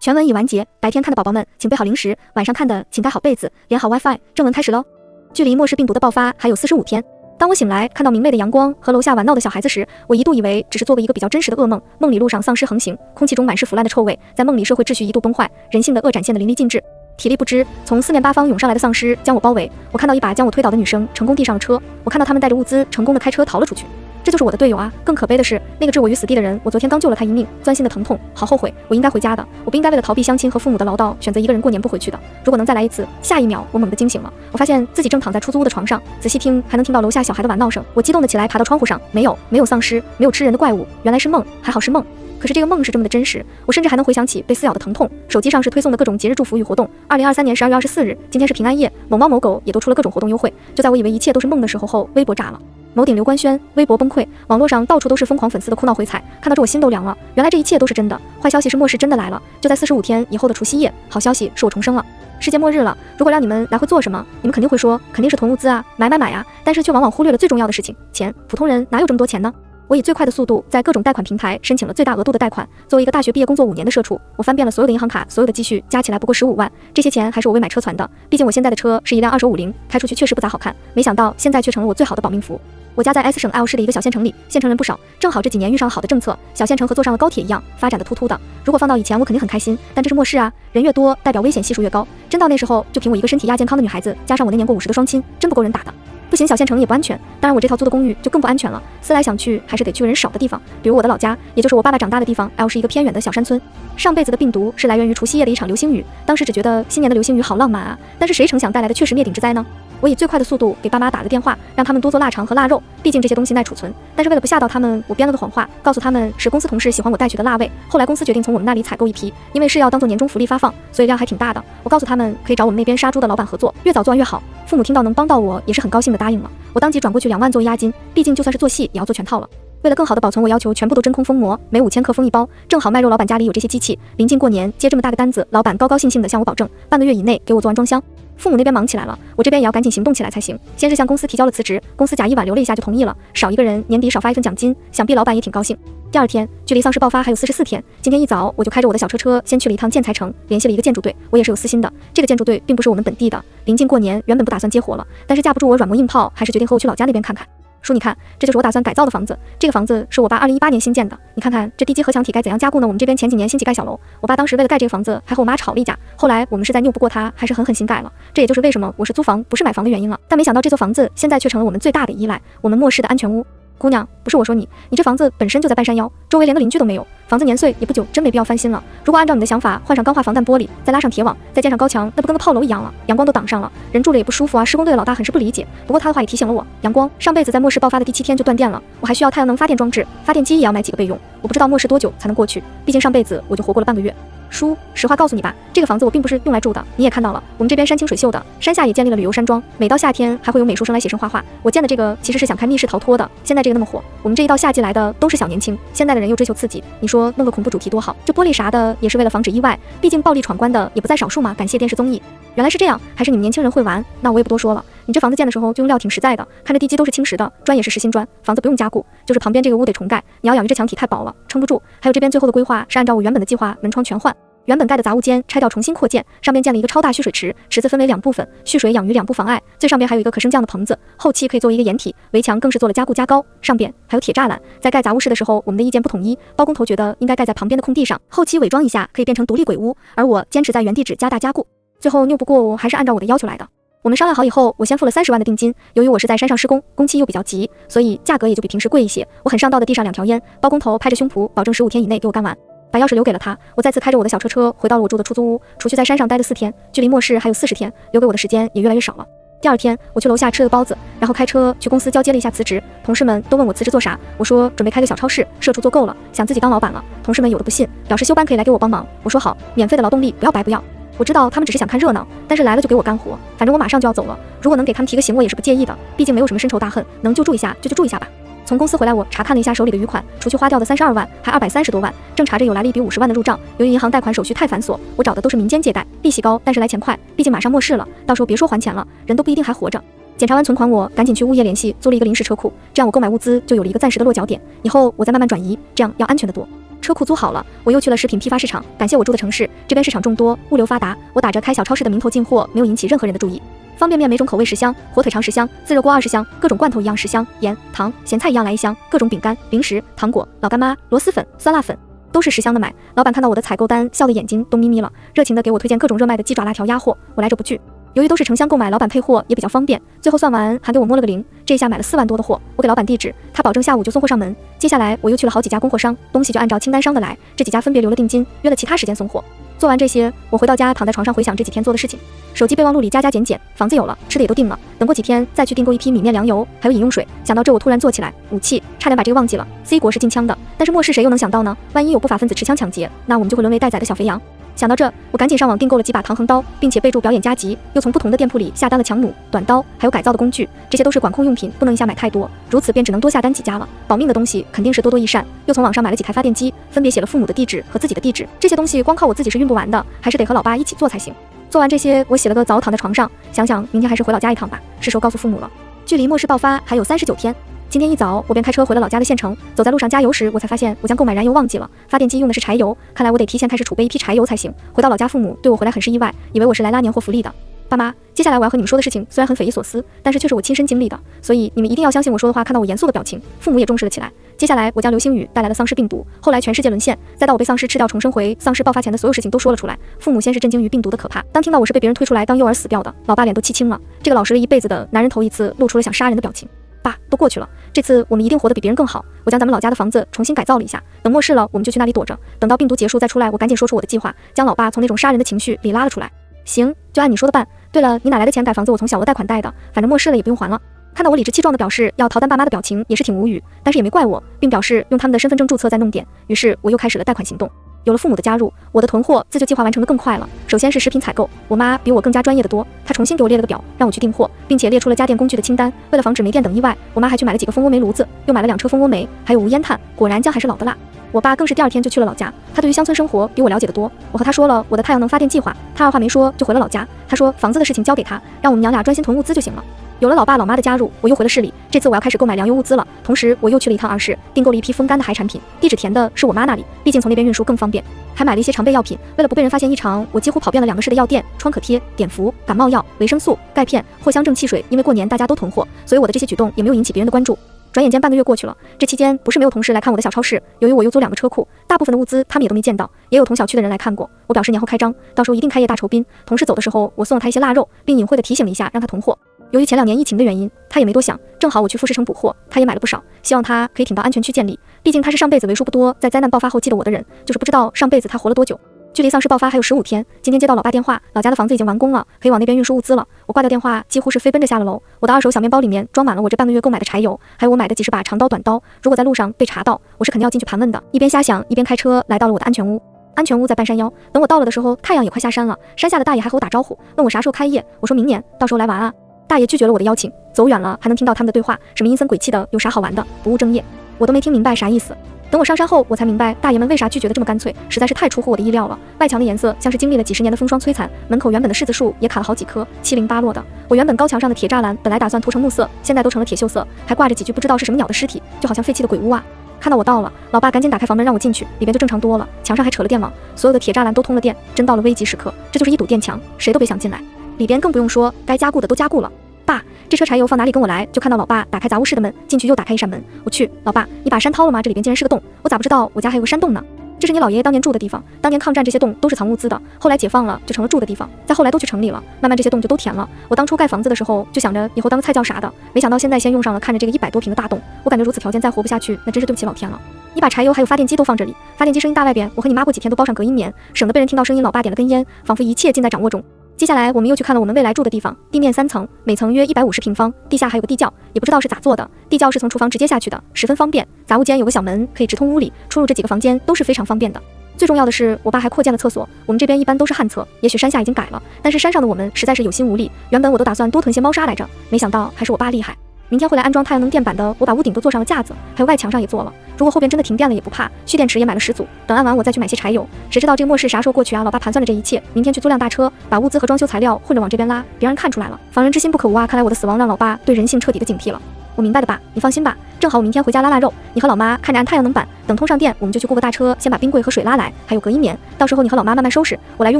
全文已完结，白天看的宝宝们请备好零食，晚上看的请盖好被子，连好 WiFi。正文开始喽。距离末世病毒的爆发还有45天。当我醒来，看到明媚的阳光和楼下玩闹的小孩子时，我一度以为只是做过一个比较真实的噩梦。梦里路上丧尸横行，空气中满是腐烂的臭味，在梦里社会秩序一度崩坏，人性的恶展现得淋漓尽致。体力不支，从四面八方涌上来的丧尸将我包围。我看到一把将我推倒的女生成功递上了车，我看到他们带着物资成功的开车逃了出去。这就是我的队友啊！更可悲的是，那个置我于死地的人，我昨天刚救了他一命，钻心的疼痛，好后悔！我应该回家的，我不应该为了逃避乡亲和父母的唠叨，选择一个人过年不回去的。如果能再来一次，下一秒我猛地惊醒了，我发现自己正躺在出租屋的床上，仔细听还能听到楼下小孩的玩闹声。我激动地起来，爬到窗户上，没有丧尸，没有吃人的怪物，原来是梦，还好是梦。可是这个梦是这么的真实，我甚至还能回想起被撕咬的疼痛。手机上是推送的各种节日祝福与活动。2023年12月24日，今天是平安夜，某猫某狗也都出了各种活动优惠。就在我以为一切都是梦的时候后，微博炸了。某顶流官宣，微博崩溃，网络上到处都是疯狂粉丝的哭闹回踩，看到这我心都凉了。原来这一切都是真的。坏消息是末世真的来了，就在45天以后的除夕夜。好消息是我重生了。世界末日了，如果让你们来会做什么？你们肯定会说，肯定是囤物资啊，买啊，但是却往往忽略了最重要的事情，钱。普通人哪有这么多钱呢？我以最快的速度在各种贷款平台申请了最大额度的贷款。作为一个大学毕业工作5年的社畜，我翻遍了所有的银行卡，所有的积蓄加起来不过15万。这些钱还是我为买车攒的，毕竟我现在的车是一辆2手50，开出去确实不咋好看。没想到现在却成了我最好的保命符。我家在 S 省 L 市的一个小县城里，县城人不少，正好这几年遇上了好的政策，小县城和坐上了高铁一样，发展的突突的。如果放到以前，我肯定很开心，但这是末世啊，人越多代表危险系数越高。真到那时候，就凭我一个身体亚健康的女孩子，加上我那年过50的双亲，真不够人打的。不行，小县城也不安全，当然我这套租的公寓就更不安全了。思来想去，还是得去个人少的地方，比如我的老家，也就是我爸爸长大的地方。L 是一个偏远的小山村。上辈子的病毒是来源于除夕夜的一场流星雨，当时只觉得新年的流星雨好浪漫啊，但是谁成想带来的却是灭顶之灾呢？我以最快的速度给爸妈打了电话，让他们多做腊肠和腊肉，毕竟这些东西耐储存。但是为了不吓到他们，我编了个谎话，告诉他们是公司同事喜欢我带去的腊味。后来公司决定从我们那里采购一批，因为是要当做年终福利发放，所以量还挺大的。我告诉他们可以找我们那边杀猪的老板合作，越早做完越好。父母听到能帮到我，也是很高兴的答应了。我当即转过去2万作为押金，毕竟就算是做戏也要做全套了。为了更好的保存，我要求全部都真空封膜，每5000克封一包。正好卖肉老板家里有这些机器，临近过年接这么大个单子，老板高高兴兴的向我保证，半个月以内给我做完装箱。父母那边忙起来了，我这边也要赶紧行动起来才行。先是向公司提交了辞职，公司假意挽留了一下就同意了，少一个人，年底少发一份奖金，想必老板也挺高兴。第二天，距离丧尸爆发还有44天，今天一早我就开着我的小车先去了一趟建材城，联系了一个建筑队。我也是有私心的，这个建筑队并不是我们本地的，临近过年原本不打算接活了，但是架不住我软磨硬泡，还是决定和我去老家那边看看。叔，你看，这就是我打算改造的房子。这个房子是我爸2018年新建的，你看看这地基和墙体该怎样加固呢？我们这边前几年兴起盖小楼，我爸当时为了盖这个房子还和我妈吵了一架，后来我们实在拗不过他，还是狠狠心盖了。这也就是为什么我是租房不是买房的原因了。但没想到这座房子现在却成了我们最大的依赖，我们末世的安全屋。姑娘，不是我说你，你这房子本身就在半山腰，周围连个邻居都没有，房子年岁也不久，真没必要翻新了。如果按照你的想法，换上钢化防弹玻璃，再拉上铁网，再建上高墙，那不跟个炮楼一样了？阳光都挡上了，人住了也不舒服啊。施工队的老大很是不理解，不过他的话也提醒了我，阳光上辈子在末世爆发的第7天就断电了，我还需要太阳能发电装置，发电机也要买几个备用。我不知道末世多久才能过去，毕竟上辈子我就活过了半个月。叔，实话告诉你吧，这个房子我并不是用来住的，你也看到了，我们这边山清水秀的，山下也建立了旅游山庄，每到夏天还会有美术生来写生画画。我建的这个其实是想开密室逃脱的，现在这个那么火，我们这一到夏季来的都是小年轻，现在的人又追求刺激，你说弄个恐怖主题多好？这玻璃啥的也是为了防止意外，毕竟暴力闯关的也不在少数嘛。感谢电视综艺。原来是这样，还是你们年轻人会玩，那我也不多说了。你这房子建的时候就用料挺实在的，看着地基都是青石的，砖也是实心砖，房子不用加固，就是旁边这个屋得重盖，你要养鱼这墙体太薄了，撑不住。还有这边最后的规划是按照我原本的计划，门窗全换。原本盖的杂物间拆掉重新扩建，上面建了一个超大蓄水池，池子分为2部分，蓄水养鱼2不妨碍。最上边还有一个可升降的棚子，后期可以作为一个掩体。围墙更是做了加固加高，上边还有铁栅栏。在盖杂物室的时候，我们的意见不统一，包工头觉得应该盖在旁边的空地上，后期伪装一下可以变成独立鬼屋，而我坚持在原地址加大加固。最后拗不过我，还是按照我的要求来的。我们商量好以后，我先付了30万的定金。由于我是在山上施工，工期又比较急，所以价格也就比平时贵一些。我很上道的递上2条烟，包工头拍着胸脯保证15天以内给我干完。把钥匙留给了他，我再次开着我的小车回到了我住的出租屋。除去在山上待了4天，距离末世还有40天，留给我的时间也越来越少了。第2天，我去楼下吃了个包子，然后开车去公司交接了一下辞职。同事们都问我辞职做啥，我说准备开个小超市，社畜做够了，想自己当老板了。同事们有的不信，表示休班可以来给我帮忙。我说好，免费的劳动力不要白不要。我知道他们只是想看热闹，但是来了就给我干活，反正我马上就要走了。如果能给他们提个醒，我也是不介意的，毕竟没有什么深仇大恨，能救助一下就救助一下吧。从公司回来，我查看了一下手里的余款，除去花掉的32万，还230多万，正查着有来了一笔50万的入账。由于银行贷款手续太繁琐，我找的都是民间借贷，利息高，但是来钱快，毕竟马上末世了，到时候别说还钱了，人都不一定还活着。检查完存款，我赶紧去物业联系，租了一个临时车库，这样我购买物资就有了一个暂时的落脚点，以后我再慢慢转移，这样要安全得多。车库租好了，我又去了食品批发市场。感谢我住的城市，这边市场众多，物流发达。我打着开小超市的名头进货，没有引起任何人的注意。方便面每种口味10箱，火腿肠10箱，自热锅20箱，各种罐头一样10箱，盐、糖、咸菜一样来1箱，各种饼干、零食、糖果、老干妈、螺蛳粉、酸辣粉都是10箱的买。老板看到我的采购单，笑得眼睛都眯眯了，热情地给我推荐各种热卖的鸡爪、辣条、鸭货，我来者不拒。由于都是成箱购买，老板配货也比较方便，最后算完还给我摸了个零，这一下买了4万多的货。我给老板地址，他保证下午就送货上门。接下来我又去了好几家供货商，东西就按照清单上的来，这几家分别留了定金，约了其他时间送货。做完这些，我回到家，躺在床上回想这几天做的事情，手机备忘录里加加减减，房子有了，吃的也都定了，等过几天再去订购一批米面粮油，还有饮用水。想到这我突然坐起来，武器差点把这个忘记了。C 国是禁枪的，但是末世谁又能想到呢？万一有不法分子持枪抢劫，那我们就会沦为待宰的小肥羊。想到这，我赶紧上网订购了几把唐横刀，并且备注表演加急，又从不同的店铺里下单了强弩、短刀，还有改造的工具，这些都是管控用品，不能一下买太多，如此便只能多下单几家了。保命的东西肯定是多多益善，又从网上买了几台发电机，分别写了父母的地址和自己的地址，这些东西光靠我自己是运不完的，还是得和老爸一起做才行。做完这些，我洗了个澡，躺在床上，想想明天还是回老家一趟吧，是时候告诉父母了。距离末世爆发还有39天。今天一早，我便开车回了老家的县城。走在路上加油时，我才发现我将购买燃油忘记了，发电机用的是柴油，看来我得提前开始储备一批柴油才行。回到老家，父母对我回来很是意外，以为我是来拉年货福利的。爸妈，接下来我要和你们说的事情虽然很匪夷所思，但是却是我亲身经历的，所以你们一定要相信我说的话。看到我严肃的表情，父母也重视了起来。接下来我将流星雨带来了丧尸病毒，后来全世界沦陷，再到我被丧尸吃掉重生回丧尸爆发前的所有事情都说了出来。父母先是震惊于病毒的可怕，当听到我是被别人推出来当诱饵死掉的，老爸脸都气青了。这个老实了一辈子的男人头一次露出了想杀人的表情。爸，都过去了，这次我们一定活得比别人更好。我将咱们老家的房子重新改造了一下，等末世了，我们就去那里躲着，等到病毒结束再出来。我赶紧说出我的计划，将老爸从那种杀人的情绪里拉了出来。行，就按你说的办。对了，你哪来的钱改房子？我从小额贷款贷的，反正末世了也不用还了。看到我理直气壮的表示要逃单爸妈的表情，也是挺无语，但是也没怪我，并表示用他们的身份证注册再弄点。于是我又开始了贷款行动。有了父母的加入，我的囤货自就计划完成的更快了。首先是食品采购，我妈比我更加专业的多，她重新给我列了个表，让我去订货，并且列出了家电工具的清单。为了防止没电等意外，我妈还去买了几个蜂窝煤炉子，又买了2车蜂窝煤，还有无烟炭。果然姜还是老的辣。我爸更是第2天就去了老家，他对于乡村生活比我了解得多。我和他说了我的太阳能发电计划，他二话没说就回了老家。他说房子的事情交给他，让我们娘俩专心囤物资就行了。有了老爸老妈的加入，我又回了市里，这次我要开始购买粮油物资了。同时我又去了一趟二市，订购了一批风干的海产品，地址填的是我妈那里，毕竟从那边运输更方便。还买了一些常备药品，为了不被人发现异常，我几乎跑遍了2个市的药店，创可贴、碘伏、感冒药、维生素、钙片、藿香正气水。因为过年大家都囤货，所以我的这些举动也没有引起别人的关注。转眼间半个月过去了，这期间不是没有同事来看我的小超市，由于我又租2个车库，大部分的物资他们也都没见到，也有同小区的人来看过。我表示年后开张，到时候一定开业大酬宾。同事走的时候，我送了他一些腊肉，并隐晦地提醒了一下，让他囤货。由于前2年疫情的原因，他也没多想，正好我去富士城补货，他也买了不少，希望他可以挺到安全区建立。毕竟他是上辈子为数不多在灾难爆发后记得我的人，就是不知道上辈子他活了多久。距离丧尸爆发还有15天，今天接到老爸电话，老家的房子已经完工了，可以往那边运输物资了。我挂掉电话，几乎是飞奔着下了楼。我的2手小面包里面装满了我这半个月购买的柴油，还有我买的几10把长刀短刀。如果在路上被查到，我是肯定要进去盘问的。一边瞎想，一边开车来到了我的安全屋。安全屋在半山腰，等我到了的时候，太阳也快下山了。山下的大爷还和我打招呼，问我啥时候开业。我说明年，到时候来玩啊。大爷拒绝了我的邀请，走远了还能听到他们的对话，什么阴森鬼气的，有啥好玩的，不务正业，我都没听明白啥意思。等我上山后，我才明白大爷们为啥拒绝的这么干脆，实在是太出乎我的意料了。外墙的颜色像是经历了几10年的风霜摧残，门口原本的柿子树也砍了好几棵，七零八落的。我原本高墙上的铁栅栏本来打算涂成木色，现在都成了铁锈色，还挂着几具不知道是什么鸟的尸体，就好像废弃的鬼屋啊。看到我到了，老爸赶紧打开房门让我进去，里边就正常多了，墙上还扯了电网，所有的铁栅栏都通了电，真到了危急时刻，这就是一堵电墙，谁都别想进来。里边更不用说，该加固的都加固了。爸，这车柴油放哪里？跟我来。就看到老爸打开杂物室的门，进去又打开一扇门。我去，老爸，你把山掏了吗？这里边竟然是个洞，我咋不知道我家还有个山洞呢？这是你老爷爷当年住的地方，当年抗战这些洞都是藏物资的，后来解放了就成了住的地方，再后来都去城里了，慢慢这些洞就都填了。我当初盖房子的时候就想着以后当个菜窖啥的，没想到现在先用上了看着这个100多平的大洞，我感觉如此条件再活不下去，那真是对不起老天了。你把柴油还有发电机都放这里，发电机声音大，外边我和你妈过几天都包上隔音棉，省得被人听到声音。老爸点了根烟，仿佛一切尽在掌握中。接下来我们又去看了我们未来住的地方，地面3层，每层约150平方，地下还有个地窖，也不知道是咋做的。地窖是从厨房直接下去的，十分方便。杂物间有个小门可以直通屋里，出入这几个房间都是非常方便的。最重要的是，我爸还扩建了厕所。我们这边一般都是旱厕，也许山下已经改了，但是山上的我们实在是有心无力。原本我都打算多囤些猫砂来着，没想到还是我爸厉害。明天会来安装太阳能电板的，我把屋顶都做上了架子，还有外墙上也做了。如果后边真的停电了也不怕，蓄电池也买了10组，等按完我再去买些柴油。谁知道这个末世啥时候过去啊？老爸盘算了这一切，明天去租辆大车，把物资和装修材料混着往这边拉，别让人看出来了。防人之心不可无啊！看来我的死亡让老爸对人性彻底的警惕了。我明白的吧，你放心吧，正好我明天回家拉腊肉，你和老妈看着安太阳能板，等通上电我们就去雇个大车，先把冰柜和水拉来，还有隔音棉，到时候你和老妈慢慢收拾，我来运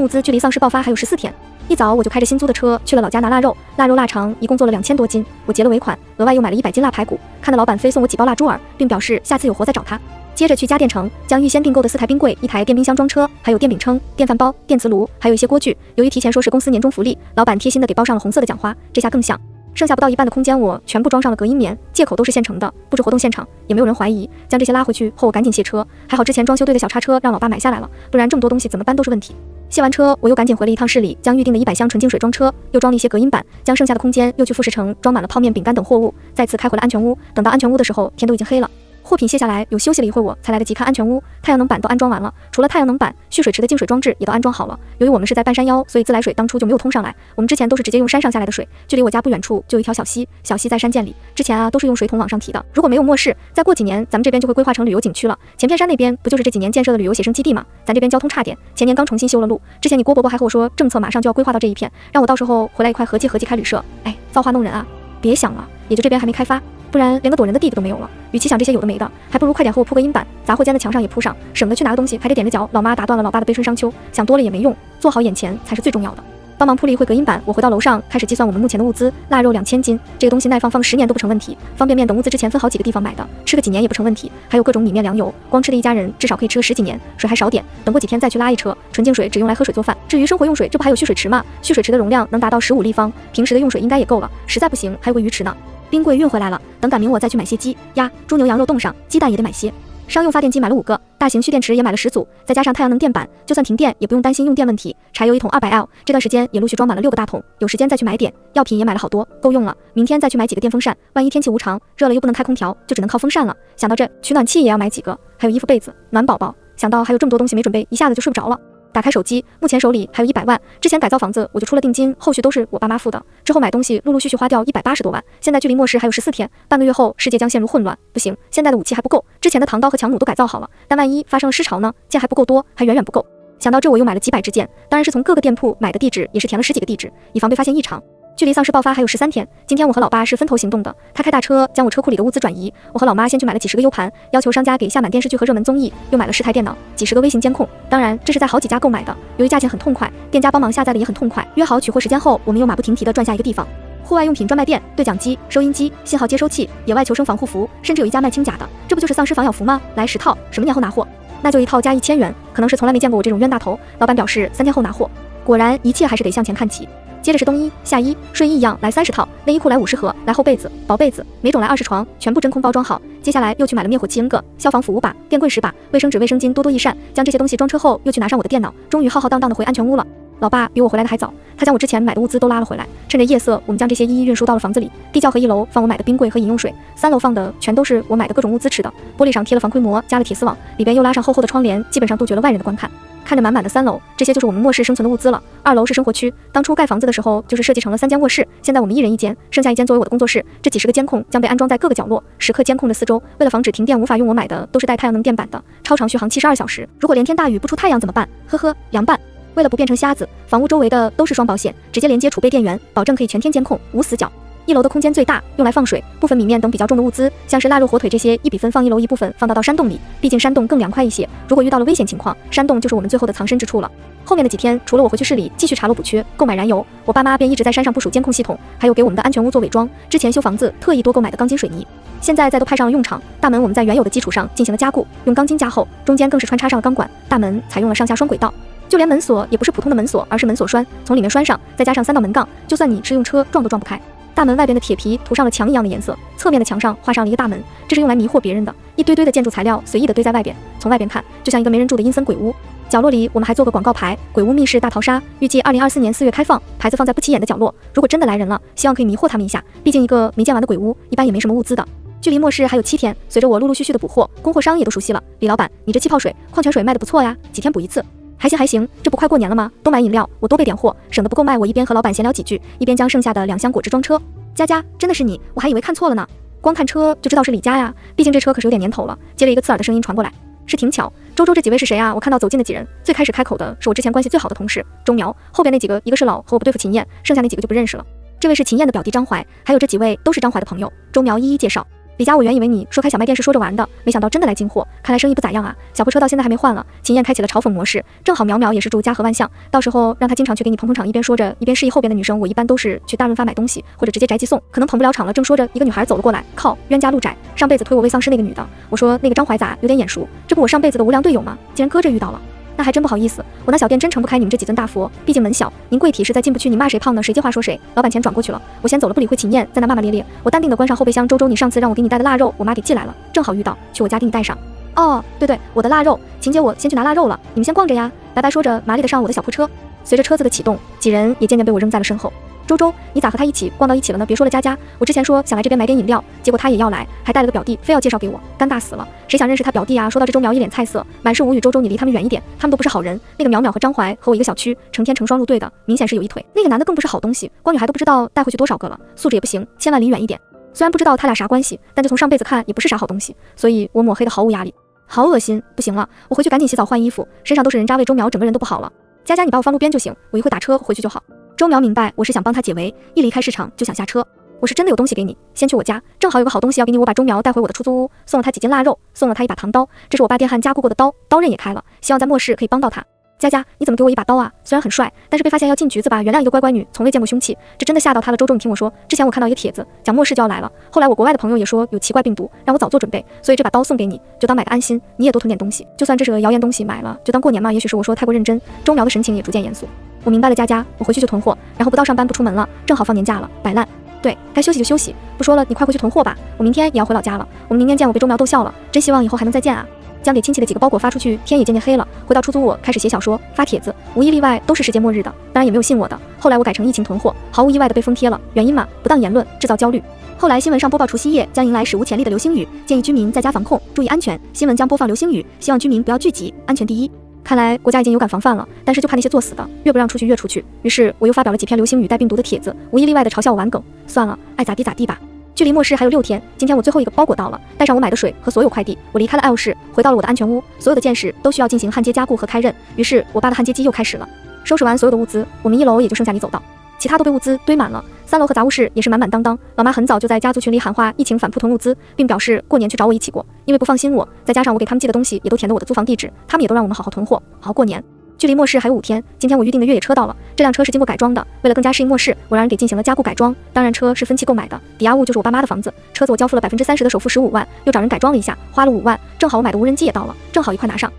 物资，距离丧尸爆发还有14天。一早我就开着新租的车去了老家拿腊肉，腊肠一共做了2000多斤，我结了尾款，额外又买了100斤腊排骨，看到老板非送我几包腊猪耳，并表示下次有活再找他。接着去家电城，将预先订购的4台冰柜、1台电冰箱装车，还有电饼铛、电饭煲、电磁炉，还有一些锅具。由于提前说是公司年终福利，老板贴心的给包上了红色的奖花，这下更像。剩下不到一半的空间，我全部装上了隔音棉，借口都是现成的，布置活动现场，也没有人怀疑。将这些拉回去后，我赶紧卸车，还好之前装修队的小叉车让老爸买下来了，不然这么多东西怎么搬都是问题。卸完车，我又赶紧回了一趟市里，将预定的100箱纯净水装车，又装了一些隔音板，将剩下的空间又去富士城装满了泡面、饼干等货物，再次开回了安全屋。等到安全屋的时候，天都已经黑了。货品卸下来，又休息了一会儿，我才来得及看安全屋。太阳能板都安装完了，除了太阳能板，蓄水池的净水装置也都安装好了。由于我们是在半山腰，所以自来水当初就没有通上来。我们之前都是直接用山上下来的水，距离我家不远处就有一条小溪，小溪在山涧里。之前都是用水桶往上提的。如果没有末世，再过几年咱们这边就会规划成旅游景区了。前片山那边不就是这几年建设的旅游写生基地吗？咱这边交通差点，前年刚重新修了路。之前你郭伯伯还和我说，政策马上就要规划到这一片，让我到时候回来一块合计开旅社。哎，造化弄人啊！别想了，也就这边还没开发。不然连个躲人的地都没有了。与其想这些有的没的，还不如快点和我铺个阴板，杂货间的墙上也铺上，省得去拿个东西还得踮着脚。老妈打断了老爸的悲春伤秋，想多了也没用，做好眼前才是最重要的。帮忙铺了一会隔音板，我回到楼上开始计算我们目前的物资。腊肉2000斤，这个东西耐放10年都不成问题。方便面等物资之前分好几个地方买的，吃个几年也不成问题。还有各种米面粮油，光吃的一家人至少可以吃个10几年。水还少点，等过几天再去拉一车。纯净水只用来喝水做饭，至于生活用水，这不还有蓄水池吗？蓄水池的容量能达到15立方，平时的用水应该也够了。实在不行还有个鱼池呢。冰柜运回来了，等赶明我再去买些鸡、鸭、猪牛羊肉冻上，鸡蛋也得买些。商用发电机买了5个，大型蓄电池也买了10组，再加上太阳能电板，就算停电也不用担心用电问题。柴油1桶200L，这段时间也陆续装满了6个大桶，有时间再去买点。药品也买了好多，够用了。明天再去买几个电风扇，万一天气无常，热了又不能开空调，就只能靠风扇了。想到这，取暖器也要买几个，还有衣服被子，暖宝宝。想到还有这么多东西没准备，一下子就睡不着了。打开手机，目前手里还有100万。之前改造房子我就出了定金，后续都是我爸妈付的。之后买东西陆陆续续花掉180多万。现在距离末世还有14天，半个月后世界将陷入混乱。不行，现在的武器还不够，之前的唐刀和强弩都改造好了，但万一发生了尸潮呢？剑还不够多，还远远不够。想到这，我又买了几百支箭，当然是从各个店铺买的，地址也是填了10几个地址，以防被发现异常。距离丧尸爆发还有13天，今天我和老爸是分头行动的。他开大车将我车库里的物资转移，我和老妈先去买了几十个 U 盘，要求商家给下满电视剧和热门综艺，又买了10台电脑、几十个微型监控。当然，这是在好几家购买的。由于价钱很痛快，店家帮忙下载的也很痛快。约好取货时间后，我们又马不停蹄地转下一个地方。户外用品专卖店、对讲机、收音机、信号接收器、野外求生防护服，甚至有一家卖轻甲的。这不就是丧尸防咬服吗？来10套，什么年后拿货？那就一套加1000元，可能是从来没见过我这种冤大头。老板表示3天后拿货。果然，一切还是得向前看齐。接着是冬衣、夏衣、睡衣一样来30套，内衣裤来50盒，来厚被子、薄被子，每种来20床，全部真空包装好。接下来又去买了灭火器 N 个、消防服5把、电棍10把、卫生纸、卫生巾多多益善。将这些东西装车后，又去拿上我的电脑，终于浩浩荡荡的回安全屋了。老爸比我回来的还早，他将我之前买的物资都拉了回来。趁着夜色，我们将这些一一运输到了房子里。地窖和1楼放我买的冰柜和饮用水，3楼放的全都是我买的各种物资吃的。玻璃上贴了防窥膜，加了铁丝网，里边又拉上厚厚的窗帘，基本上杜绝了外人的观看。看着满满的3楼，这些就是我们末世生存的物资了。2楼是生活区，当初盖房子的时候就是设计成了3间卧室，现在我们1人1间，剩下1间作为我的工作室。这几十个监控将被安装在各个角落，时刻监控着四周。为了防止停电无法用我买的都是带太阳能电板的，超长续航72小时。如果连天大雨不出太阳怎么办？呵呵，凉拌。为了不变成瞎子，房屋周围的都是双保险，直接连接储备电源，保证可以全天监控，无死角。1楼的空间最大，用来放水、部分米面等比较重的物资，像是腊肉、火腿这些，1比分放1楼一部分，放到山洞里。毕竟山洞更凉快一些，如果遇到了危险情况，山洞就是我们最后的藏身之处了。后面的几天，除了我回去市里继续查漏补缺、购买燃油，我爸妈便一直在山上部署监控系统，还有给我们的安全屋做伪装。之前修房子特意多购买的钢筋水泥，现在都派上了用场。大门我们在原有的基础上进行了加固，用钢筋加厚，中间更是穿插上了钢管。大门采用了上下双轨道。就连门锁也不是普通的门锁，而是门锁栓，从里面栓上，再加上3道门杠，就算你是用车撞都撞不开。大门外边的铁皮涂上了墙一样的颜色，侧面的墙上画上了一个大门，这是用来迷惑别人的。一堆堆的建筑材料随意的堆在外边，从外边看就像一个没人住的阴森鬼屋。角落里我们还做个广告牌，鬼屋密室大逃杀，预计2024年4月开放，牌子放在不起眼的角落。如果真的来人了，希望可以迷惑他们一下，毕竟一个没见完的鬼屋一般也没什么物资的。距离末世还有7天，随着我陆陆续续的补货，供货商也都熟悉了。李老板，你这气泡水、矿泉水卖的不错呀，几天补一次？还行，这不快过年了吗？都买饮料，我多备点货，省得不够卖。我一边和老板闲聊几句，一边将剩下的2箱果汁装车。佳佳，真的是你，我还以为看错了呢。光看车就知道是李家呀，毕竟这车可是有点年头了。接着一个刺耳的声音传过来，是挺巧。周这几位是谁啊？我看到走近的几人，最开始开口的是我之前关系最好的同事周苗，后边那几个一个是老和我不对付秦燕，剩下那几个就不认识了。这位是秦燕的表弟张怀，还有这几位都是张怀的朋友。周苗一一介绍。李佳，我原以为你说开小卖店是说着玩的，没想到真的来进货，看来生意不咋样啊。小破车到现在还没换了。秦燕开启了嘲讽模式，正好苗苗也是祝家和万象，到时候让他经常去给你捧捧场，一边说着一边示意后边的女生，我一般都是去大润发买东西，或者直接宅急送，可能捧不了场了。正说着，一个女孩走了过来，靠，冤家路窄，上辈子推我为丧尸那个女的。我说那个张怀咋有点眼熟，这不我上辈子的无良队友吗？竟然搁这遇到了。那还真不好意思，我那小店真撑不开你们这几尊大佛，毕竟门小，您柜体实在进不去，你骂谁胖呢？谁接话说谁。老板钱转过去了，我先走了，不理会秦燕在那骂骂咧咧。我淡定的关上后备箱。周周，你上次让我给你带的腊肉，我妈给寄来了，正好遇到，去我家给你带上。哦，对，我的腊肉，秦姐，我先去拿腊肉了，你们先逛着呀。拜拜。说着，麻利的上我的小破车。随着车子的启动，几人也渐渐被我扔在了身后。周周，你咋和他一起逛到一起了呢？别说了，佳佳，我之前说想来这边买点饮料，结果他也要来，还带了个表弟，非要介绍给我，尴尬死了。谁想认识他表弟啊？说到这，周苗一脸菜色，满是无语。周周，你离他们远一点，他们都不是好人。那个淼淼和张怀和我一个小区，成天成双入对的，明显是有一腿。那个男的更不是好东西，光女孩都不知道带回去多少个了，素质也不行，千万离远一点。虽然不知道他俩啥关系，但就从上辈子看也不是啥好东西，所以我抹黑的毫无压力。好恶心，不行了，我回去赶紧洗澡换衣服，身上都是人渣味。周苗整个人都不好了。佳佳，你把我放路边就行，我一会打车回去就好。周苗明白我是想帮他解围，一离开市场就想下车。我是真的有东西给你，先去我家，正好有个好东西要给你。我把周苗带回我的出租屋，送了他几斤腊肉，送了他一把唐刀，这是我爸电焊加固过的刀，刀刃也开了，希望在末世可以帮到他。佳佳，你怎么给我一把刀啊？虽然很帅，但是被发现要进局子吧？原谅一个乖乖女，从未见过凶器，这真的吓到他了。周周，你听我说，之前我看到一个帖子，讲末世就要来了，后来我国外的朋友也说有奇怪病毒，让我早做准备，所以这把刀送给你，就当买个安心，你也多囤点东西，就算这是个谣言东西，买了就当过年嘛。也许是我说太过认真，周苗的神情也逐渐严肃。我明白了，佳佳，我回去就囤货，然后不到上班不出门了，正好放年假了，摆烂。对，该休息就休息，不说了，你快回去囤货吧，我明天也要回老家了。我们明天见。我被周苗逗笑了，真希望以后还能再见啊。将给亲戚的几个包裹发出去，天也渐渐黑了。回到出租我开始写小说发帖子，无一例外都是世界末日的，当然也没有信我的。后来我改成疫情囤货，毫无意外的被封贴了。原因嘛，不当言论制造焦虑。后来新闻上播报除夕夜将迎来史无前例的流星雨，建议居民在家防控，注意安全。新闻将播放流星雨，希望居民不要聚集，安全第一。看来国家已经有感防范了，但是就怕那些作死的越不让出去越出去。于是我又发表了几篇流星雨带病毒的帖子，无一例外的嘲笑我玩梗。算了，爱咋地咋地吧。距离末世还有6天，今天我最后一个包裹到了，带上我买的水和所有快递，我离开了爱欧市，回到了我的安全屋。所有的件事都需要进行焊接加固和开刃，于是我爸的焊接机又开始了。收拾完所有的物资，我们1楼也就剩下你走道，其他都被物资堆满了。3楼和杂物室也是满满当当。老妈很早就在家族群里喊话疫情反扑囤物资，并表示过年去找我一起过，因为不放心我，再加上我给他们寄的东西也都填的我的租房地址，他们也都让我们好好囤货，好好过年。距离末世还有5天，今天我预定的越野车到了。这辆车是经过改装的，为了更加适应末世，我让人给进行了加固改装。当然车是分期购买的，抵押物就是我爸妈的房子。车子我交付了30%的首付15万，又找人改装了一下，花了5万。正好我买的无人机也到了，正好一块拿上。